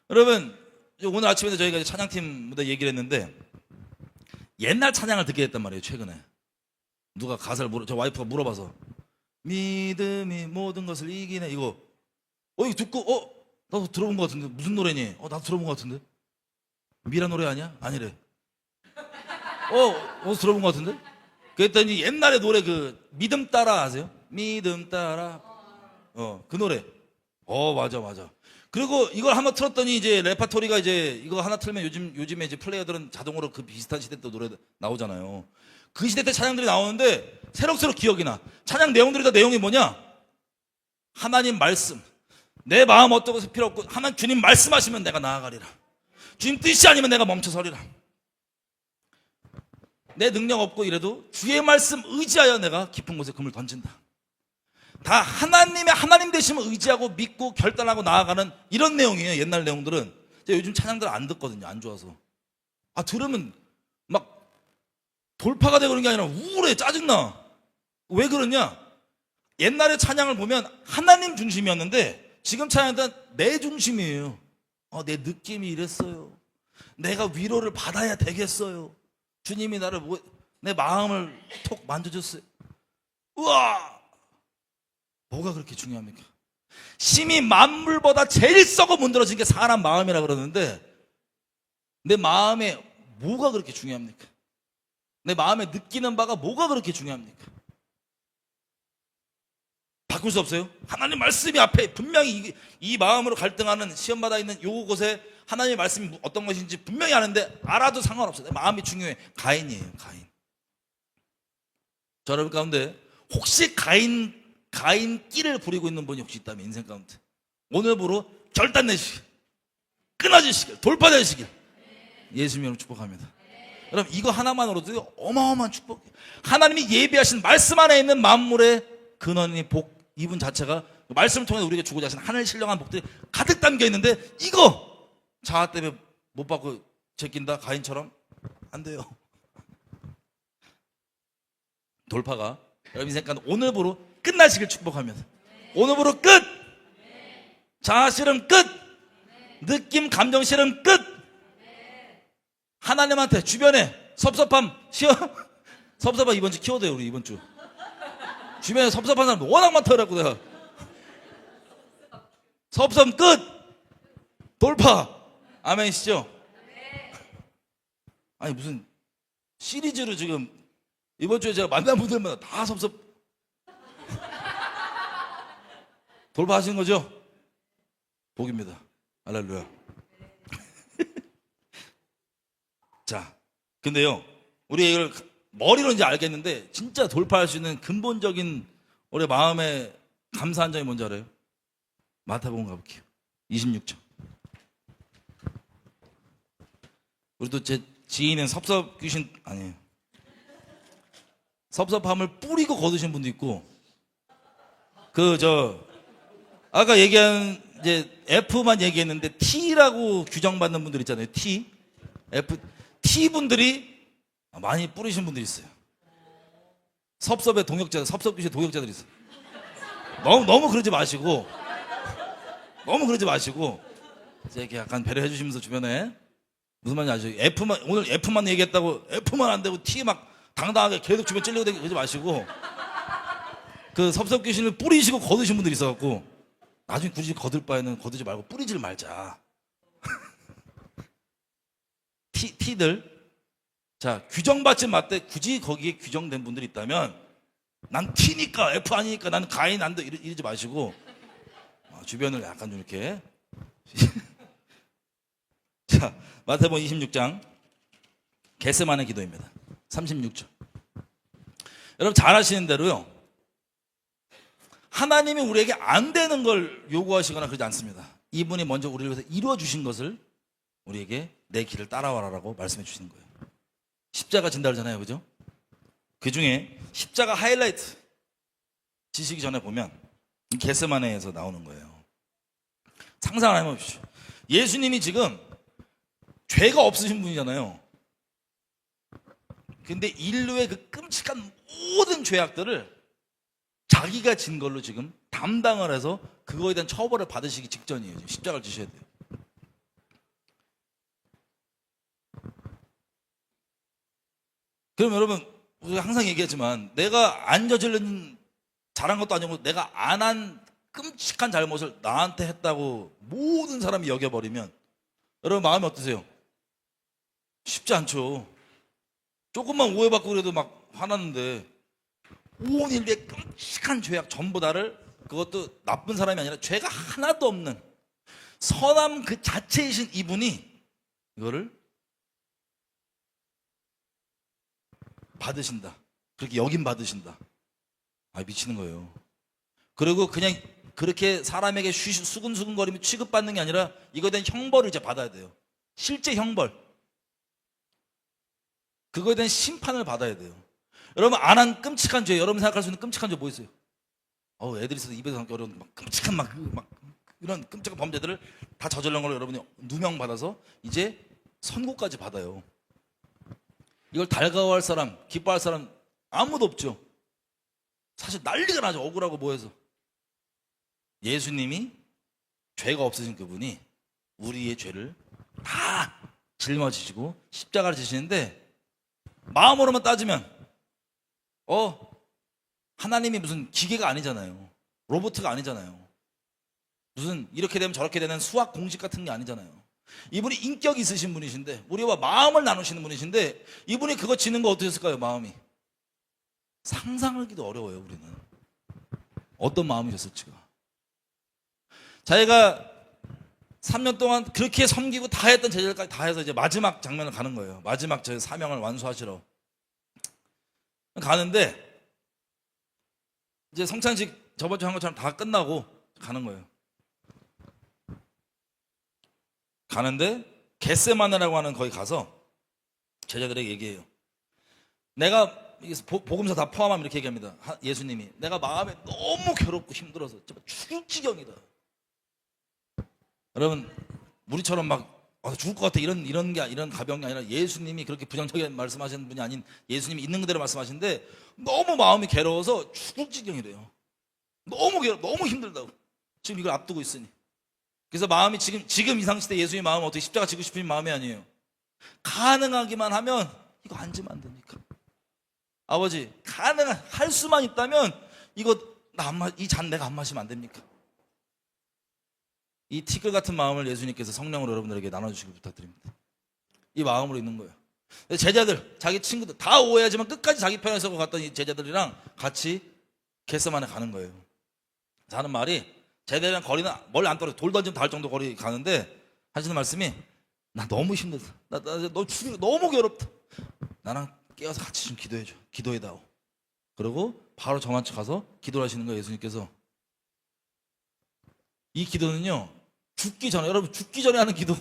여러분, 오늘 아침에 저희가 찬양팀 무대 얘기를 했는데 옛날 찬양을 듣게 됐단 말이에요. 최근에 누가 가사를 저 와이프가 물어봐서 믿음이 모든 것을 이기네 이거 이거 듣고 나도 들어본 것 같은데 무슨 노래니? 나도 들어본 것 같은데 미라 노래 아니야? 아니래. 어디서 들어본 것 같은데? 그랬더니 옛날에 노래 그 믿음 따라 아세요? 믿음 따라 그 노래. 맞아. 그리고 이걸 한번 틀었더니 이제 레파토리가 이제 이거 하나 틀면 요즘에 이제 플레이어들은 자동으로 그 비슷한 시대 때 노래 나오잖아요. 그 시대 때 찬양들이 나오는데 새록새록 기억이 나. 찬양 내용들이 다 내용이 뭐냐? 하나님 말씀. 내 마음 어떤 것을 필요 없고 하나님 주님 말씀하시면 내가 나아가리라. 주님 뜻이 아니면 내가 멈춰서리라. 내 능력 없고 이래도 주의 말씀 의지하여 내가 깊은 곳에 금을 던진다. 다 하나님 되시면 의지하고 믿고 결단하고 나아가는 이런 내용이에요. 옛날 내용들은. 제가 요즘 찬양들 안 듣거든요. 안 좋아서. 들으면 막 돌파가 되고 그런 게 아니라 우울해. 짜증나. 왜 그러냐? 옛날에 찬양을 보면 하나님 중심이었는데 지금 찬양은 내 중심이에요. 내 느낌이 이랬어요. 내가 위로를 받아야 되겠어요. 주님이 내 마음을 톡 만져줬어요. 우와! 뭐가 그렇게 중요합니까? 심히 만물보다 제일 썩어 문드러진 게 사람 마음이라 그러는데 내 마음에 뭐가 그렇게 중요합니까? 내 마음에 느끼는 바가 뭐가 그렇게 중요합니까? 바꿀 수 없어요? 하나님 말씀이 앞에 분명히 이 마음으로 갈등하는 시험받아 있는 요곳에 하나님의 말씀이 어떤 것인지 분명히 아는데 알아도 상관없어요. 내 마음이 중요해. 가인이에요. 가인. 저 여러분 가운데 혹시 가인 끼를 부리고 있는 분이 혹시 있다면 인생 가운데 오늘부로 결단 내시길, 끊어지시길, 돌파되시길 예수님으로 축복합니다. 여러분 이거 하나만으로도 어마어마한 축복이에요. 하나님이 예비하신 말씀 안에 있는 만물의 근원이 복, 이분 자체가 말씀을 통해 우리에게 주고자 하신 하늘 신령한 복들이 가득 담겨 있는데 이거 자아 때문에 못 받고 제낀다 가인처럼 안 돼요. 돌파가 여러분 인생 가운데 오늘부로 끝나시길 축복합니다. 오늘부로 끝. 자아 실험 끝. 느낌 감정 실험 끝. 하나님한테 주변에 섭섭함 섭섭함 이번 주 키워드예요. 우리 이번 주 주변에 섭섭한 사람 워낙 많더라고 내가. 섭섭 끝. 돌파. 아멘이시죠? 아니 무슨 시리즈로 지금 이번 주에 제가 만난 분들마다 다 섭섭 돌파하시는 거죠? 복입니다. 할렐루야. 자, 근데요 우리 이걸 머리로 이제 알겠는데 진짜 돌파할 수 있는 근본적인 우리 마음의 감사한 점이 뭔지 알아요? 마태복음 가볼게요. 26장. 우리도 제 지인은 섭섭귀신 아니에요. 섭섭함을 뿌리고 거두신 분도 있고, 아까 얘기한 이제 F만 얘기했는데 T라고 규정받는 분들 있잖아요. T 분들이 많이 뿌리신 분들이 있어요. 섭섭귀신 동역자들이 있어요. 너무 그러지 마시고, 이제 이렇게 약간 배려해 주시면서 주변에 무슨 말인지 아시죠? 오늘 F만 얘기했다고 F만 안 되고 T 막 당당하게 계속 주변 찔리고 그러지 마시고, 그 섭섭귀신을 뿌리시고 거두신 분들이 있어갖고 나중에 굳이 거둘 바에는 거두지 말고 뿌리지를 말자. T들, 자, 규정받지 맞대 굳이 거기에 규정된 분들이 있다면 난 T니까 F 아니니까 나는 가인 안 돼 이러지 마시고 주변을 약간 좀 이렇게 자, 마태복음 26장 겟세마네 기도입니다. 36절. 여러분 잘 아시는 대로요, 하나님이 우리에게 안 되는 걸 요구하시거나 그러지 않습니다. 이분이 먼저 우리를 위해서 이루어 주신 것을 우리에게 내 길을 따라와라라고 말씀해 주시는 거예요. 십자가 진다 그러잖아요, 그죠? 그 중에 십자가 하이라이트 지시기 전에 보면 겟세마네에서 나오는 거예요. 상상을 한번 해보십시오. 예수님이 지금 죄가 없으신 분이잖아요. 근데 인류의 그 끔찍한 모든 죄악들을 자기가 진 걸로 지금 담당을 해서 그거에 대한 처벌을 받으시기 직전이에요. 지금 십자가를 지셔야 돼요. 그럼 여러분, 우리가 항상 얘기하지만 내가 안 저지른 잘한 것도 아니고 내가 안 한 끔찍한 잘못을 나한테 했다고 모든 사람이 여겨버리면 여러분 마음이 어떠세요? 쉽지 않죠. 조금만 오해받고 그래도 막 화났는데 온 인류의 끔찍한 죄악 전부 다를, 그것도 나쁜 사람이 아니라 죄가 하나도 없는 선함 그 자체이신 이분이 이거를 받으신다, 그렇게 여김 받으신다. 미치는 거예요. 그리고 그냥 그렇게 사람에게 수근수근거리며 취급받는 게 아니라 이거에 대한 형벌을 이제 받아야 돼요. 실제 형벌, 그거에 대한 심판을 받아야 돼요. 여러분 안 한 끔찍한 죄, 여러분 생각할 수 있는 끔찍한 죄 뭐 있어요? 애들이 있어서 입에서 담기 어려운 막 끔찍한 막 이런 끔찍한 범죄들을 다 저질른 걸로 여러분이 누명 받아서 이제 선고까지 받아요. 이걸 달가워할 사람, 기뻐할 사람 아무도 없죠. 사실 난리가 나죠. 억울하고 뭐해서. 예수님이 죄가 없으신 그분이 우리의 죄를 다 짊어지시고 십자가를 지시는데, 마음으로만 따지면 하나님이 무슨 기계가 아니잖아요. 로봇가 아니잖아요. 무슨 이렇게 되면 저렇게 되는 수학 공식 같은 게 아니잖아요. 이분이 인격이 있으신 분이신데, 우리와 마음을 나누시는 분이신데, 이분이 그거 지는 거 어떠셨을까요? 마음이 상상하기도 어려워요. 우리는 어떤 마음이셨을지가. 자기가 3년 동안 그렇게 섬기고 다 했던 제자들까지 다 해서 이제 마지막 장면을 가는 거예요. 마지막 저 사명을 완수하시러 가는데, 이제 성찬식 저번 주에 한 것처럼 다 끝나고 가는 거예요. 가는데 겟세마네라고 하는 거기 가서 제자들에게 얘기해요. 내가 복음서 다 포함하면 이렇게 얘기합니다. 예수님이 내가 마음에 너무 괴롭고 힘들어서 정말 죽을 지경이다. 여러분 우리처럼 막 죽을 것 같아 이런 가벼운 게 아니라, 예수님이 그렇게 부정적인 말씀하시는 분이 아닌 예수님이 있는 그대로 말씀하시는데 너무 마음이 괴로워서 죽을 지경이래요. 너무 너무 힘들다고. 지금 이걸 앞두고 있으니. 그래서 마음이 지금 이 상시대 예수의 마음은 어떻게 십자가 지고 싶은 마음이 아니에요. 가능하기만 하면 이거 앉으면 안 됩니까? 아버지 할 수만 있다면 이거 이 잔 내가 안 마시면 안 됩니까? 이 티끌 같은 마음을 예수님께서 성령으로 여러분들에게 나눠주시길 부탁드립니다. 이 마음으로 있는 거예요. 제자들, 자기 친구들 다 오해하지만 끝까지 자기 편에 서고 갔던 이 제자들이랑 같이 겟세마네 가는 거예요. 하는 말이, 제자들이랑 거리는 멀리 안 떨어져, 돌 던지면 닿을 정도 거리 가는데 하시는 말씀이, 나 너무 힘들다. 나 너무 괴롭다. 나랑 깨워서 같이 좀 기도해줘. 기도해다오. 그리고 바로 저만 가서 기도를 하시는 거예요. 예수님께서. 이 기도는요, 죽기 전에, 여러분 죽기 전에 하는 기도.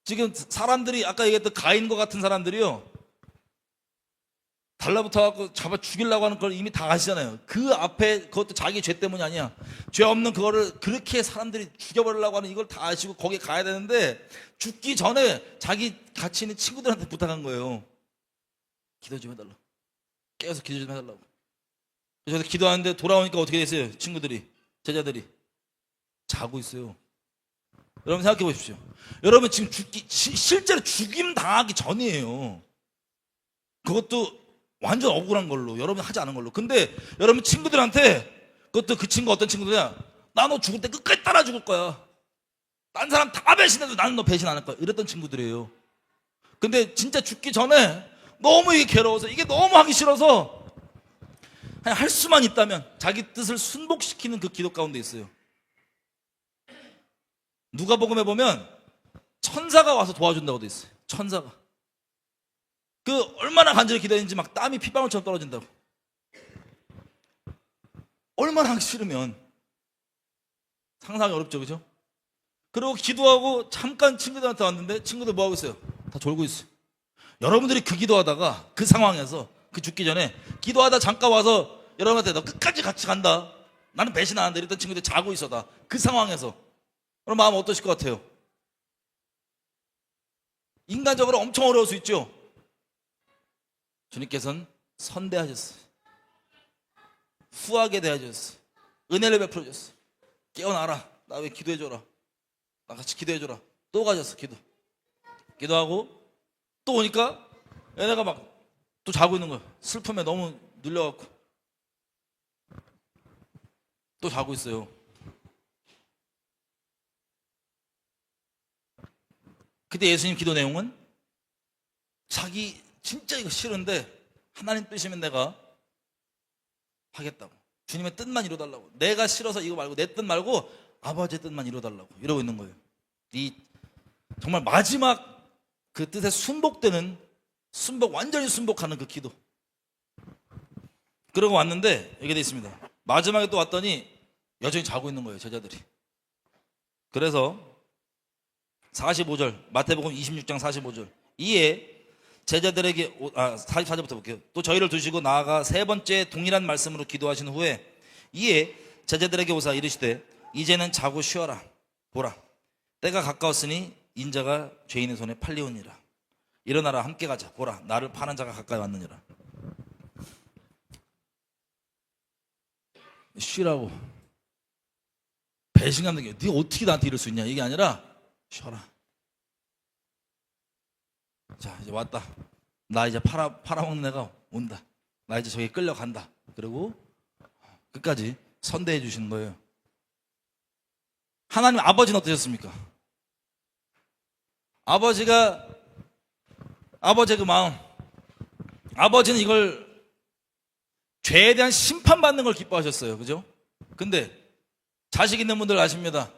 지금 사람들이 아까 얘기했던 가인과 같은 사람들이요, 달라붙어갖고 잡아 죽이려고 하는 걸 이미 다 아시잖아요. 그 앞에 그것도 자기 죄 때문이 아니야. 죄 없는 그거를 그렇게 사람들이 죽여버리려고 하는 이걸 다 아시고 거기에 가야 되는데, 죽기 전에 자기 같이 있는 친구들한테 부탁한 거예요. 기도 좀 해달라고. 깨워서 기도 좀 해달라고. 그래서 기도하는데 돌아오니까 어떻게 됐어요? 친구들이, 제자들이 자고 있어요. 여러분 생각해 보십시오. 여러분 지금 실제로 죽임 당하기 전이에요. 그것도 완전 억울한 걸로, 여러분 하지 않은 걸로. 근데 여러분 친구들한테, 그것도 그 친구 어떤 친구들이야, 나 너 죽을 때 끝까지 따라 죽을 거야, 딴 사람 다 배신해도 나는 너 배신 안 할 거야, 이랬던 친구들이에요. 근데 진짜 죽기 전에 너무 이게 괴로워서, 이게 너무 하기 싫어서 그냥 할 수만 있다면 자기 뜻을 순복시키는 그 기도 가운데 있어요. 누가복음에 보면 천사가 와서 도와준다고 돼 있어요. 천사가. 그 얼마나 간절히 기도했는지 막 땀이 핏방울처럼 떨어진다고. 얼마나 하기 싫으면. 상상이 어렵죠, 그죠? 그리고 기도하고 잠깐 친구들한테 왔는데 친구들 뭐 하고 있어요? 다 졸고 있어요. 여러분들이 그 기도하다가 그 상황에서, 그 죽기 전에 기도하다 잠깐 와서 여러분한테 너 끝까지 같이 간다, 나는 배신 안 한다 이랬던 친구들이 자고 있어다. 그 상황에서 그럼 마음 어떠실 것 같아요? 인간적으로 엄청 어려울 수 있죠. 주님께서는 선대하셨어요. 후하게 대하셨어요. 은혜를 베풀어줬어요. 깨어나라, 나 왜 기도해줘라, 나 같이 기도해줘라. 또 가졌어. 기도하고 또 오니까 얘네가 막 또 자고 있는 거야. 슬픔에 너무 눌려갖고 또 자고 있어요. 그때 예수님 기도 내용은, 자기 진짜 이거 싫은데 하나님 뜻이면 내가 하겠다고, 주님의 뜻만 이루어달라고, 내가 싫어서 이거 말고 내 뜻 말고 아버지의 뜻만 이루어달라고 이러고 있는 거예요. 이 정말 마지막 그 뜻에 순복되는, 완전히 순복하는 그 기도. 그러고 왔는데 여기 돼 있습니다. 마지막에 또 왔더니 여전히 자고 있는 거예요, 제자들이. 그래서 45절, 마태복음 26장 45절. 이에 제자들에게, 44절부터 볼게요. 또 저희를 두시고 나아가 세 번째 동일한 말씀으로 기도하신 후에 이에 제자들에게 오사 이르시되 이제는 자고 쉬어라. 보라, 때가 가까웠으니 인자가 죄인의 손에 팔리오니라. 일어나라, 함께 가자. 보라, 나를 파는 자가 가까이 왔느니라. 쉬라고. 배신감 느껴. 네가 어떻게 나한테 이럴 수 있냐, 이게 아니라 쉬어라. 자, 이제 왔다. 나 이제 팔아먹는 애가 온다. 나 이제 저기 끌려간다. 그리고 끝까지 선대해 주시는 거예요. 하나님 아버지는 어떠셨습니까? 아버지의 그 마음, 아버지는 이걸, 죄에 대한 심판받는 걸 기뻐하셨어요. 그죠? 근데 자식 있는 분들 아십니다.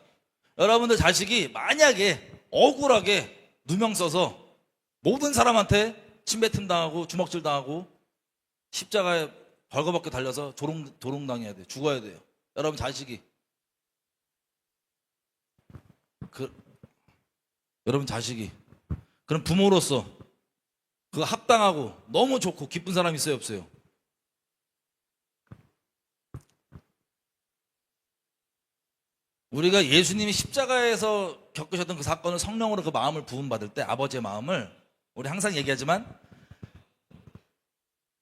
여러분들 자식이 만약에 억울하게 누명 써서 모든 사람한테 침뱉음 당하고 주먹질 당하고 십자가에 벌거벗게 달려서 조롱당해야 돼요. 죽어야 돼요. 여러분 자식이, 여러분 자식이, 그럼 부모로서 그거 합당하고 너무 좋고 기쁜 사람 있어요, 없어요? 우리가 예수님이 십자가에서 겪으셨던 그 사건을 성령으로 그 마음을 부음받을 때, 아버지의 마음을, 우리 항상 얘기하지만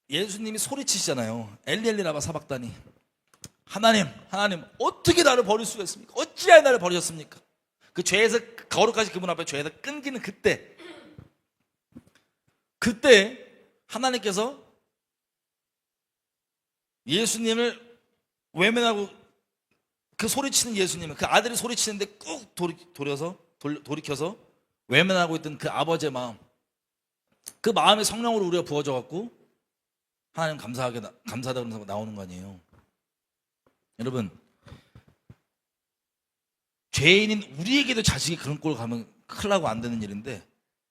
예수님이 소리치시잖아요. 엘리 라마 사박다니. 하나님 어떻게 나를 버릴 수가 있습니까? 어찌하여 나를 버리셨습니까? 그 죄에서, 거룩하신 그분 앞에 죄에서 끊기는 그때 하나님께서 예수님을 외면하고, 그 소리치는 예수님을, 그 아들이 소리치는데 꾹 돌이켜서 외면하고 있던 그 아버지의 마음, 그 마음이 성령으로 우리가 부어져 갖고 하나님 감사하다 그러면서 나오는 거 아니에요. 여러분, 죄인인 우리에게도 자식이 그런 꼴을 가면 큰일 나고 안 되는 일인데,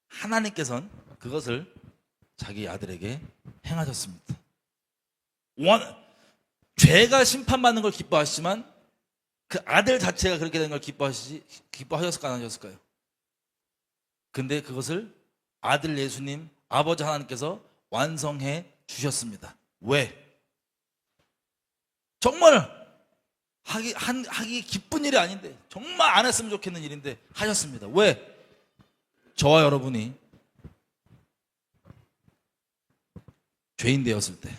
하나님께서는 그것을 자기 아들에게 행하셨습니다. 죄가 심판받는 걸 기뻐하시지만 그 아들 자체가 그렇게 된 걸 기뻐하셨을까 안 하셨을까요? 근데 그것을 아들 예수님 아버지 하나님께서 완성해 주셨습니다. 왜? 정말 하기 기쁜 일이 아닌데, 정말 안 했으면 좋겠는 일인데 하셨습니다. 왜? 저와 여러분이 죄인 되었을 때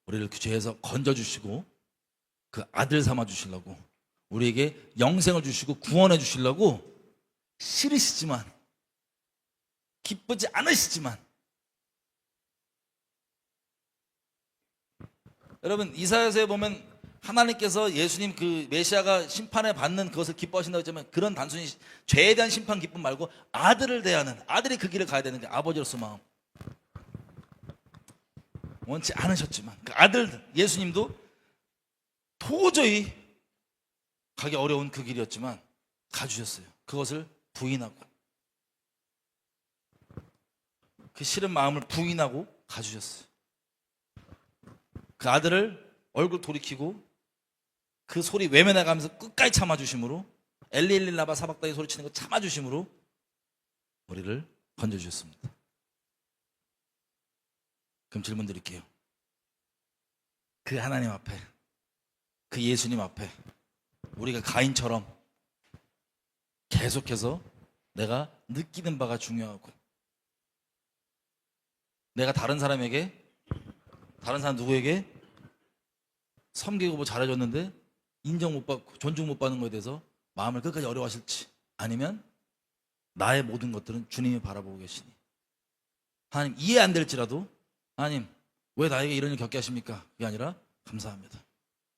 우리를 그 죄에서 건져주시고 그 아들 삼아 주시려고, 우리에게 영생을 주시고 구원해 주시려고 싫으시지만, 기쁘지 않으시지만, 여러분 이사야서에 보면 하나님께서 예수님 그 메시아가 심판에 받는 그것을 기뻐하신다고 했지만, 그런 단순히 죄에 대한 심판 기쁨 말고 아들을 대하는, 아들이 그 길을 가야 되는 게 아버지로서 마음 원치 않으셨지만, 그 아들 예수님도 도저히 가기 어려운 그 길이었지만 가주셨어요. 그것을 부인하고, 그 싫은 마음을 부인하고 가주셨어요. 그 아들을 얼굴 돌이키고 그 소리 외면해가면서 끝까지 참아주심으로, 엘리 엘리 라마 사박다니 소리치는 거 참아주심으로 우리를 건져주셨습니다. 그럼 질문 드릴게요. 그 하나님 앞에, 그 예수님 앞에 우리가 가인처럼 계속해서 내가 느끼는 바가 중요하고, 내가 다른 사람 누구에게 섬기고 뭐 잘해줬는데 인정 못 받고 존중 못 받는 것에 대해서 마음을 끝까지 어려워하실지, 아니면 나의 모든 것들은 주님이 바라보고 계시니 하나님 이해 안 될지라도, 하나님 왜 나에게 이런 일 겪게 하십니까? 그게 아니라 감사합니다.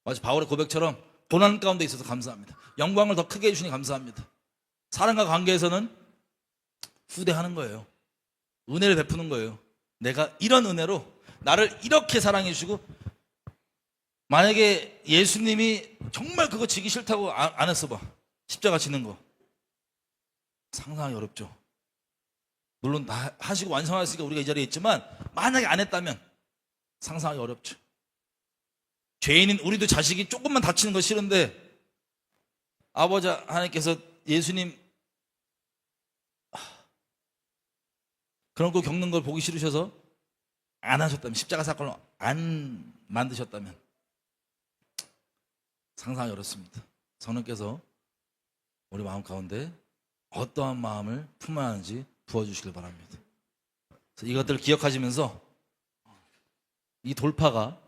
마치 바울의 고백처럼 고난 가운데 있어서 감사합니다. 영광을 더 크게 해주시니 감사합니다. 사랑과 관계에서는 후대하는 거예요. 은혜를 베푸는 거예요. 내가 이런 은혜로 나를 이렇게 사랑해 주시고, 만약에 예수님이 정말 그거 지기 싫다고 안 했어 봐, 십자가 지는 거 상상하기 어렵죠. 물론 다 하시고 완성하셨으니까 우리가 이 자리에 있지만, 만약에 안 했다면 상상하기 어렵죠. 죄인인 우리도 자식이 조금만 다치는 거 싫은데 아버지 하나님께서 예수님 그런 거 겪는 걸 보기 싫으셔서 안 하셨다면, 십자가 사건을 안 만드셨다면 상상이 어렵습니다. 성령께서 우리 마음 가운데 어떠한 마음을 품어야 하는지 부어주시길 바랍니다. 그래서 이것들을 기억하시면서 이 돌파가,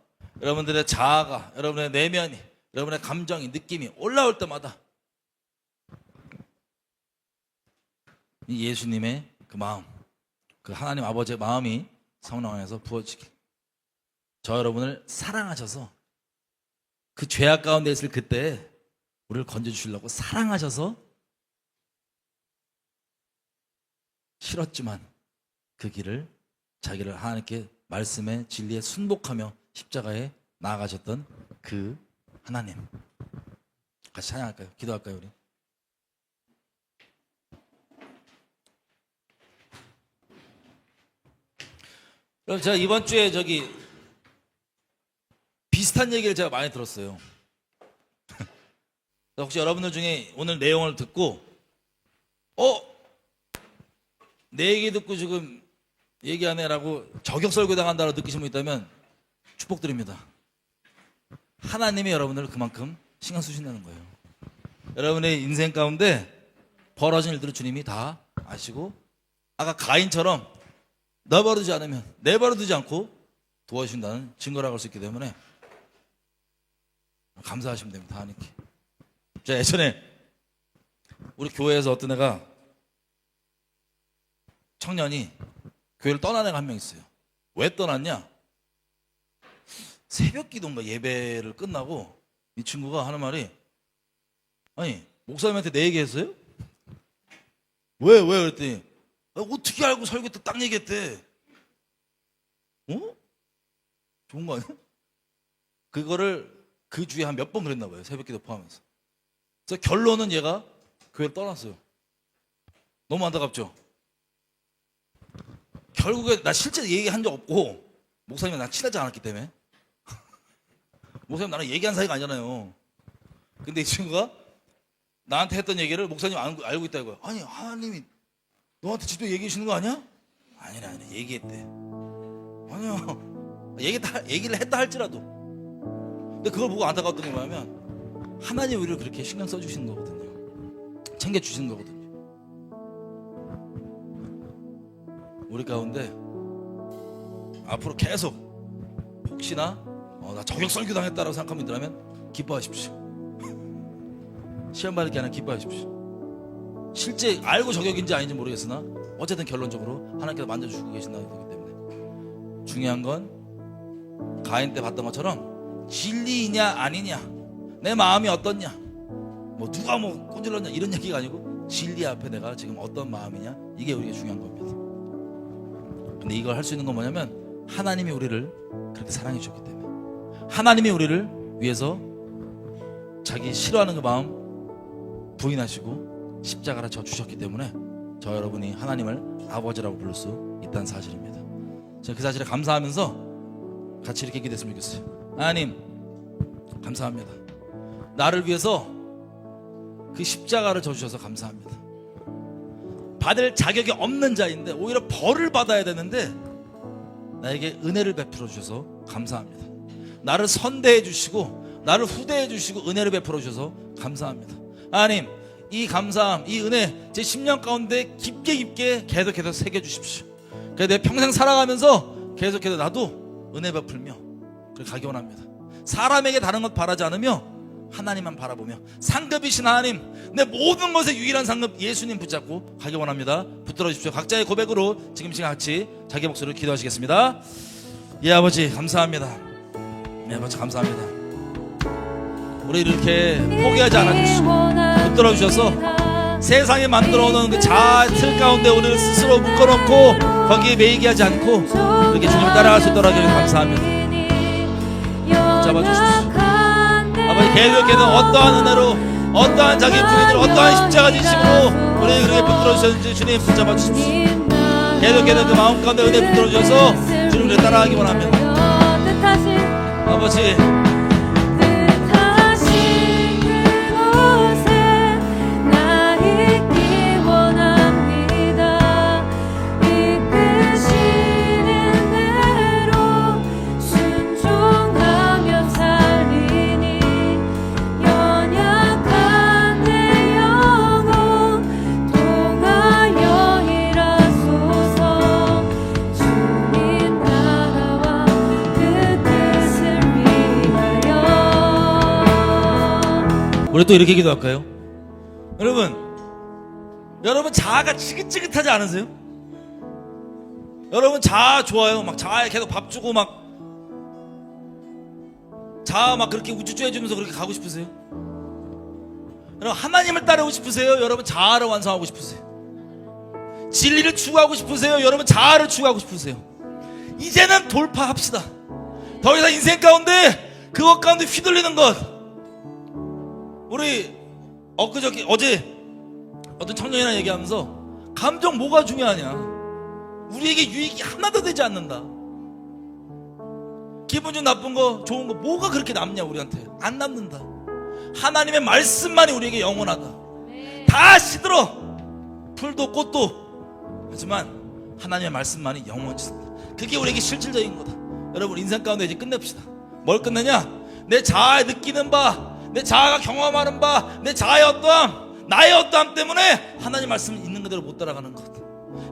여러분들의 자아가, 여러분의 내면이, 여러분의 감정이, 느낌이 올라올 때마다 이 예수님의 그 마음, 그 하나님 아버지의 마음이 성령 안에서 부어지길, 저 여러분을 사랑하셔서 그 죄악 가운데 있을 그때 우리를 건져주시려고 사랑하셔서 싫었지만 그 길을, 자기를 하나님께 말씀의 진리에 순복하며 십자가에 나아가셨던 그 하나님, 같이 찬양할까요? 기도할까요? 우리 그럼 제가 이번 주에 비슷한 얘기를 제가 많이 들었어요. 혹시 여러분들 중에 오늘 내용을 듣고 내 얘기 듣고 지금 얘기하네라고 저격 설교 당한다고 느끼신 분 있다면 축복드립니다. 하나님이 여러분들을 그만큼 신경 쓰신다는 거예요. 여러분의 인생 가운데 벌어진 일들을 주님이 다 아시고, 아까 가인처럼 내버려 두지 않고 도와주신다는 증거라고 할 수 있기 때문에 감사하시면 됩니다. 하나님께. 제가 예전에 우리 교회에서 어떤 애가, 청년이 교회를 떠난 애가 한 명 있어요. 왜 떠났냐? 새벽 기도인가 예배를 끝나고 이 친구가 하는 말이, 아니 목사님한테 내 얘기했어요? 왜 그랬더니 어떻게 알고 설교 때 딱 얘기했대. 좋은 거 아니야? 그거를 그 주에 한 몇 번 그랬나 봐요. 새벽 기도 포함해서. 그래서 결론은 얘가 교회를 떠났어요. 너무 안타깝죠? 결국에 나 실제 얘기한 적 없고 목사님은 나 친하지 않았기 때문에 목사님 나랑 얘기한 사이가 아니잖아요. 근데 이 친구가 나한테 했던 얘기를 목사님 알고 있다 이거야. 아니 하나님이 너한테 직접 얘기해 주시는 거 아니야? 아니네 얘기했대. 아니요 얘기를 했다 할지라도. 근데 그걸 보고 안타까웠던 게 뭐냐면 하나님 우리를 그렇게 신경 써주시는 거거든요. 챙겨주시는 거거든요. 우리 가운데 앞으로 계속 혹시나 나 저격 설교 당했다라고 생각하는 분들라면 기뻐하십시오. 시험 받을 게 아니라 기뻐하십시오. 실제 알고 저격인지 아닌지 모르겠으나 어쨌든 결론적으로 하나님께서 만져주고 계신다기 때문에 중요한 건 가인 때 봤던 것처럼 진리이냐 아니냐, 내 마음이 어떻냐, 뭐 누가 뭐 꼰질렀냐 이런 얘기가 아니고 진리 앞에 내가 지금 어떤 마음이냐, 이게 우리가 중요한 겁니다. 근데 이걸 할 수 있는 건 뭐냐면 하나님이 우리를 그렇게 사랑해 주셨기 때문에, 하나님이 우리를 위해서 자기 싫어하는 그 마음 부인하시고 십자가를 져 주셨기 때문에 저 여러분이 하나님을 아버지라고 부를 수 있다는 사실입니다. 저는 그 사실에 감사하면서 같이 이렇게 기도했으면 좋겠어요. 하나님 감사합니다. 나를 위해서 그 십자가를 져 주셔서 감사합니다. 받을 자격이 없는 자인데 오히려 벌을 받아야 되는데 나에게 은혜를 베풀어 주셔서 감사합니다. 나를 선대해 주시고 나를 후대해 주시고 은혜를 베풀어 주셔서 감사합니다. 하나님 이 감사함, 이 은혜 제 10년 가운데 깊게 계속해서 새겨주십시오. 그래서 내 평생 살아가면서 계속해서 나도 은혜 베풀며 그렇게 가기 원합니다. 사람에게 다른 것 바라지 않으며 하나님만 바라보며 상급이신 하나님, 내 모든 것의 유일한 상급 예수님 붙잡고 가기 원합니다. 붙들어 주십시오. 각자의 고백으로 지금 시간 같이 자기 목소리로 기도하시겠습니다. 예 아버지 감사합니다. 예 아버지 감사합니다. 우리 이렇게 포기하지 않아주시고 붙들어 주셔서 세상에 만들어 놓은 그 자아 틀 가운데 우리를 스스로 묶어놓고 거기에 매이게 하지 않고 이렇게 주님을 따라갈 수 있도록 하기 위해 감사합니다. 잡아주십시오. 아버지 계속해서 어떠한 은혜로, 어떠한 자기 부인으로, 어떠한 십자가 진심으로 우리 그렇게 붙들어 주셨는지 주님 붙잡아 주십시오. 계속해서 그 마음 가운데 은혜 붙들어 주셔서 주님을 따라가기 원합니다. 아버지 우리 또 이렇게 기도할까요? 여러분 자아가 지긋지긋하지 않으세요? 여러분 자아 좋아요. 막 자아에 계속 밥 주고 막 자아 막 그렇게 우쭈쭈 해주면서 그렇게 가고 싶으세요? 여러분 하나님을 따르고 싶으세요? 여러분 자아를 완성하고 싶으세요? 진리를 추구하고 싶으세요? 여러분 자아를 추구하고 싶으세요? 이제는 돌파합시다. 더 이상 인생 가운데 그것 가운데 휘둘리는 것. 우리 어제 어떤 청년이랑 얘기하면서 감정 뭐가 중요하냐, 우리에게 유익이 하나도 되지 않는다, 기분 좀 나쁜 거 좋은 거 뭐가 그렇게 남냐, 우리한테 안 남는다. 하나님의 말씀만이 우리에게 영원하다. 다 시들어 풀도 꽃도 하지만 하나님의 말씀만이 영원하다. 그게 우리에게 실질적인 거다. 여러분 인생 가운데 이제 끝냅시다. 뭘 끝내냐? 내 자아에 느끼는 바, 내 자아가 경험하는 바, 내 자아의 어떠함, 나의 어떠함 때문에 하나님 말씀 있는 그대로 못 따라가는 것,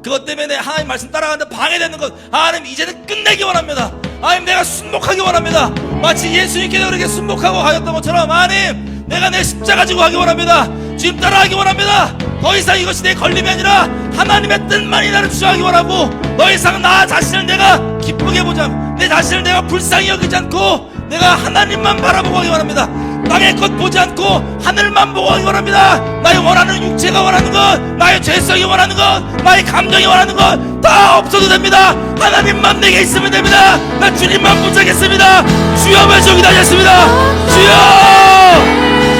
그것 때문에 내 하나님 말씀 따라가는데 방해되는 것, 하나님 이제는 끝내기 원합니다. 하나님 내가 순복하기 원합니다. 마치 예수님께서 그렇게 순복하고 하였던 것처럼 하나님 내가 내 십자가 지고 가기 원합니다. 주님 따라가기 원합니다. 더 이상 이것이 내 걸림이 아니라 하나님의 뜻만이 나를 주장하기 원하고, 더 이상 나 자신을 내가 기쁘게 보지 않고 내 자신을 내가 불쌍히 여기지 않고 내가 하나님만 바라보고 가기 원합니다. 땅의 것 보지 않고 하늘만 보고 가기 원합니다. 나의 원하는 육체가 원하는 것, 나의 죄성이 원하는 것, 나의 감정이 원하는 것 다 없어도 됩니다. 하나님만 내게 있으면 됩니다. 나 주님만 붙잡겠습니다. 주여 외쳐 기다렸습니다. 주여,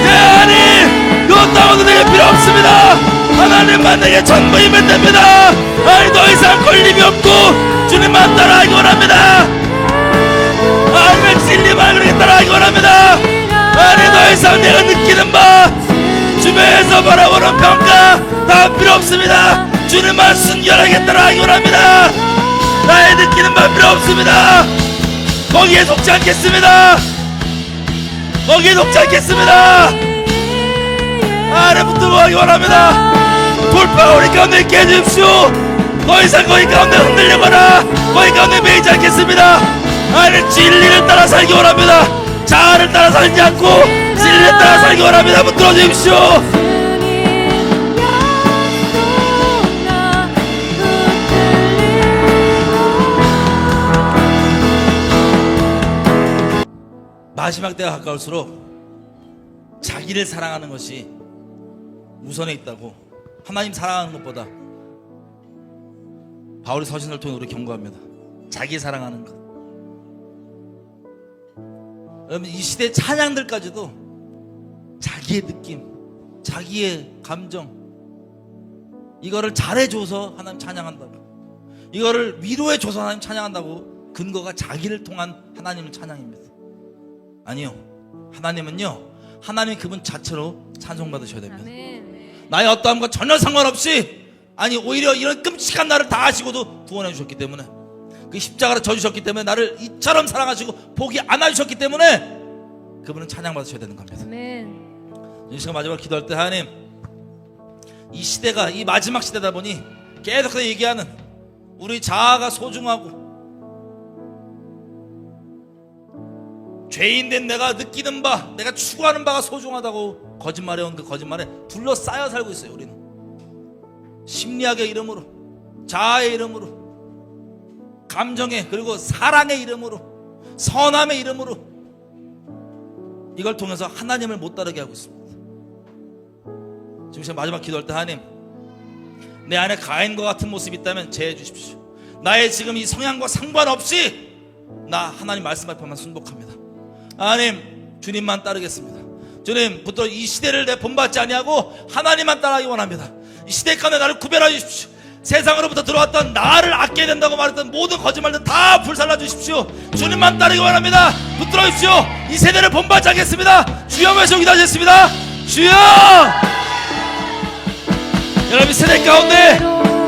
예 하나님, 이것 아무도 내게 필요 없습니다. 하나님 주님만 내게 전부이면 됩니다. 아니 더 이상 걸림이 없고 주님만 따라하기 원합니다. 아니 진리만 그렇게 따라하기 원합니다. 아니 더 이상 내가 느끼는 바 주변에서 바라보는 평가 다 필요 없습니다. 주님만 순결하게 따라하기 원합니다. 나의 느끼는 바 필요 없습니다. 거기에 속지 않겠습니다. 거기에 속지 않겠습니다. 아래 붙들어가기 원합니다. 돌파가 우리 가운데 있게 해주십시오. 더 이상 거기 가운데 흔들리거나 거기 가운데 매이지 않겠습니다. 아래 진리를 따라 살기 원합니다. 자아를 따라 살지 않고 진리를 따라 살기 원합니다. 붙들어 주십시오. 마지막 때가 가까울수록 자기를 사랑하는 것이 우선에 있다고, 하나님 사랑하는 것보다. 바울이 서신을 통해 우리 경고합니다. 자기 사랑하는 것. 여러분 이 시대 찬양들까지도 자기의 느낌, 자기의 감정, 이거를 잘해줘서 하나님 찬양한다고, 이거를 위로해줘서 하나님 찬양한다고, 근거가 자기를 통한 하나님의 찬양입니다. 아니요, 하나님은요, 하나님 그분 자체로 찬송받으셔야 됩니다. 나의 어떠함과 전혀 상관없이, 아니 오히려 이런 끔찍한 나를 다 아시고도 구원해 주셨기 때문에, 그 십자가를 져주셨기 때문에, 나를 이처럼 사랑하시고 포기 안 해주셨기 때문에 그분은 찬양받으셔야 되는 겁니다. 이 시간 마지막으로 기도할 때, 하나님 이 시대가 이 마지막 시대다 보니 계속해서 얘기하는 우리 자아가 소중하고, 죄인된 내가 느끼는 바, 내가 추구하는 바가 소중하다고 거짓말해온 그 거짓말에 둘러싸여 살고 있어요. 우리는 심리학의 이름으로, 자아의 이름으로, 감정의, 그리고 사랑의 이름으로, 선함의 이름으로 이걸 통해서 하나님을 못 따르게 하고 있습니다. 지금 제가 마지막 기도할 때, 하나님 내 안에 가인과 같은 모습이 있다면 제해 주십시오. 나의 지금 이 성향과 상관없이 나 하나님 말씀 앞에만 순복합니다. 하나님 주님만 따르겠습니다. 주님 붙들어 이 시대를 내 본받지 아니하고 하나님만 따라하기 원합니다. 이 시대 가운데 나를 구별하여 주십시오. 세상으로부터 들어왔던 나를 아껴야 된다고 말했던 모든 거짓말들 다 불살라 주십시오. 주님만 따르기 원합니다. 붙들어 주십시오. 이 세대를 본받지 않겠습니다. 주여 말씀 기도하겠습니다. 주여, 여러분 세대 가운데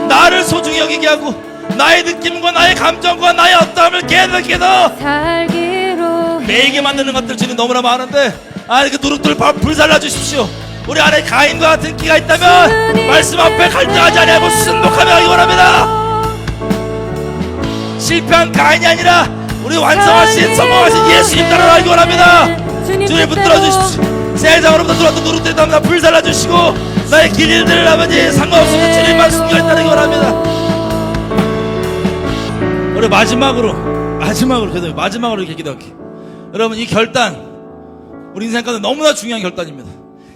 나를 소중히 여기게 하고, 나의 느낌과 나의 감정과 나의 어떠함을 계속해서 매이게 만드는 것들 주님 너무나 많은데, 아니 그 누룩들을 불살라 주십시오. 우리 안에 가인과 같은 끼가 있다면 말씀 앞에 갈등하지 아니하고 순복하며 하기 원합니다. 실패한 가인이 아니라 우리 완성하신 성공하신 예수님 따라가기 원합니다. 주님 붙들어 주십시오. 세상으로부터 들어왔던 누룩들이 다 불살라 주시고, 나의 길들을 아버지 상관없으면 주님만 순결히 따르기 원합니다. 우리 마지막으로 이렇게 기도할게요. 여러분 이 결단, 우리 인생 가운데 너무나 중요한 결단입니다.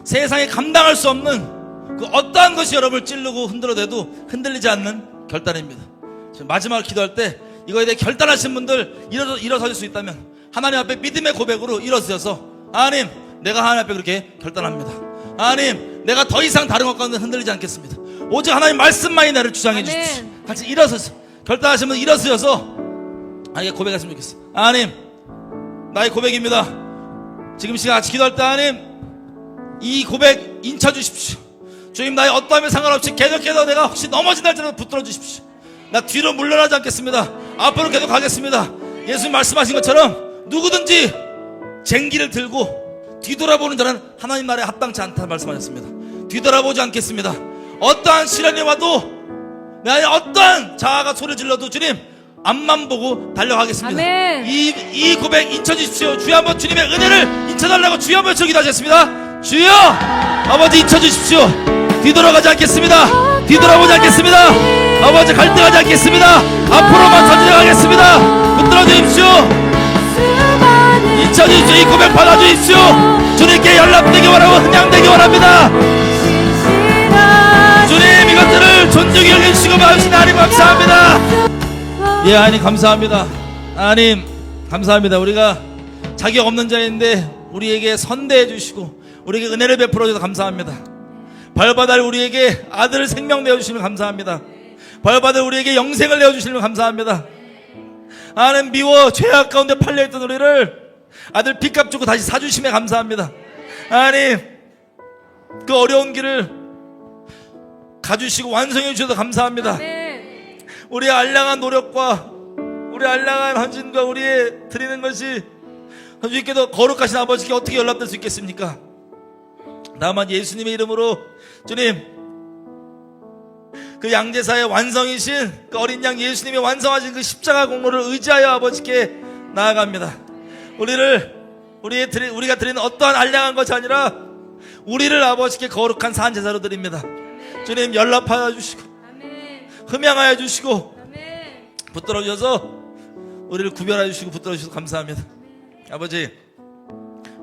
세상에 감당할 수 없는 그 어떠한 것이 여러분을 찌르고 흔들어대도 흔들리지 않는 결단입니다. 마지막으로 기도할 때 이거에 대해 결단하신 분들 일어서실 수 있다면 하나님 앞에 믿음의 고백으로 일어서서, 하나님 내가 하나님 앞에 그렇게 결단합니다. 하나님 내가 더 이상 다른 것 가운데 흔들리지 않겠습니다. 오직 하나님 말씀만이 나를 주장해 주십시오. 같이 일어서서 결단하신 분 일어서서 하나님께 고백했으면 좋겠어요. 하나님 나의 고백입니다. 지금 시간 같이 기도할 때 하나님 이 고백 인쳐 주십시오. 주님 나의 어떠함에 상관없이 계속해서 내가 혹시 넘어진다 할지라도 붙들어 주십시오. 나 뒤로 물러나지 않겠습니다. 앞으로 계속 가겠습니다. 예수님 말씀하신 것처럼 누구든지 쟁기를 들고 뒤돌아보는 자는 하나님 나라에 합당치 않다 말씀하셨습니다. 뒤돌아보지 않겠습니다. 어떠한 시련이 와도, 내 안에 어떠한 자아가 소리 질러도 주님 앞만 보고 달려가겠습니다. 이 고백 인쳐 주십시오. 주여 한번 주님의 은혜를 인쳐달라고 주여 한번 기도하셨습니다. 주여 아버지 인쳐 주십시오. 뒤돌아가지 않겠습니다. 뒤돌아보지 않겠습니다. 아버지 갈등하지 않겠습니다. 앞으로만 선진하겠습니다. 붙들어 주십시오. 인쳐 주십시오. 이 고백 받아 주십시오. 주님께 연락되기 원하고 흔양되기 원합니다. 주님 이것들을 존중히 여겨주시고 마음신 하나님 감사합니다. 예, 하나님 감사합니다. 하나님 감사합니다. 우리가 자격 없는 자인데 우리에게 선대해 주시고 우리에게 은혜를 베풀어 주셔서 감사합니다. 벌받을 우리에게 아들을 생명 내어주시면 감사합니다. 벌받을 우리에게 영생을 내어주시면 감사합니다. 하나님, 미워 죄악 가운데 팔려있던 우리를 아들 빚값 주고 다시 사주심에 감사합니다. 하나님, 그 어려운 길을 가주시고 완성해 주셔서 감사합니다. 우리의 알량한 노력과 우리의 알량한 헌신과 우리의 드리는 것이 주님께도 거룩하신 아버지께 어떻게 연락될 수 있겠습니까? 다만 예수님의 이름으로 주님, 그 양제사의 완성이신 그 어린 양 예수님이 완성하신 그 십자가 공로를 의지하여 아버지께 나아갑니다. 우리가 드리는 어떠한 알량한 것이 아니라 우리를 아버지께 거룩한 산제사로 드립니다. 주님, 연락하여 주시고 흠양하여 주시고 붙들어 주셔서 우리를 구별하여 주시고 붙들어 주셔서 감사합니다. 아버지,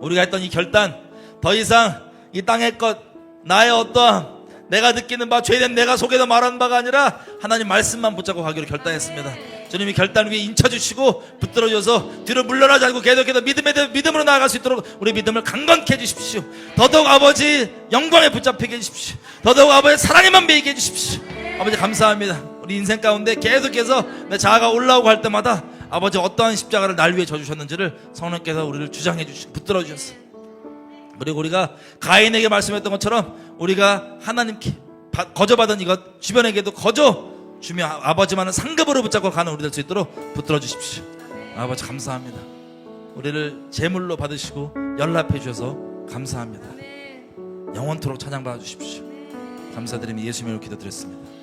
우리가 했던 이 결단, 더 이상 이 땅의 것, 나의 어떠함, 내가 느끼는 바, 죄된 내가 속에서 말하는 바가 아니라 하나님 말씀만 붙잡고 가기로 결단했습니다. 주님이 결단 위에 인쳐주시고 붙들어 주셔서 뒤로 물러나지 않고 계속해서 믿음으로 나아갈 수 있도록 우리 믿음을 강건케 해주십시오. 더더욱 아버지 영광에 붙잡히게 해주십시오. 더더욱 아버지 사랑에만 매이게 해주십시오. 아버지, 감사합니다. 우리 인생 가운데 계속해서 내 자아가 올라오고 할 때마다 아버지 어떠한 십자가를 날 위해 져주셨는지를 성령께서 우리를 주장해 주시고 붙들어 주셨어요. 그리고 우리가 가인에게 말씀했던 것처럼 우리가 하나님께 거저받은 이것 주변에게도 거저 주며 아버지만은 상급으로 붙잡고 가는 우리 될 수 있도록 붙들어 주십시오. 아버지, 감사합니다. 우리를 제물로 받으시고 연락해 주셔서 감사합니다. 영원토록 찬양받아 주십시오. 감사드리며 예수님으로 기도드렸습니다.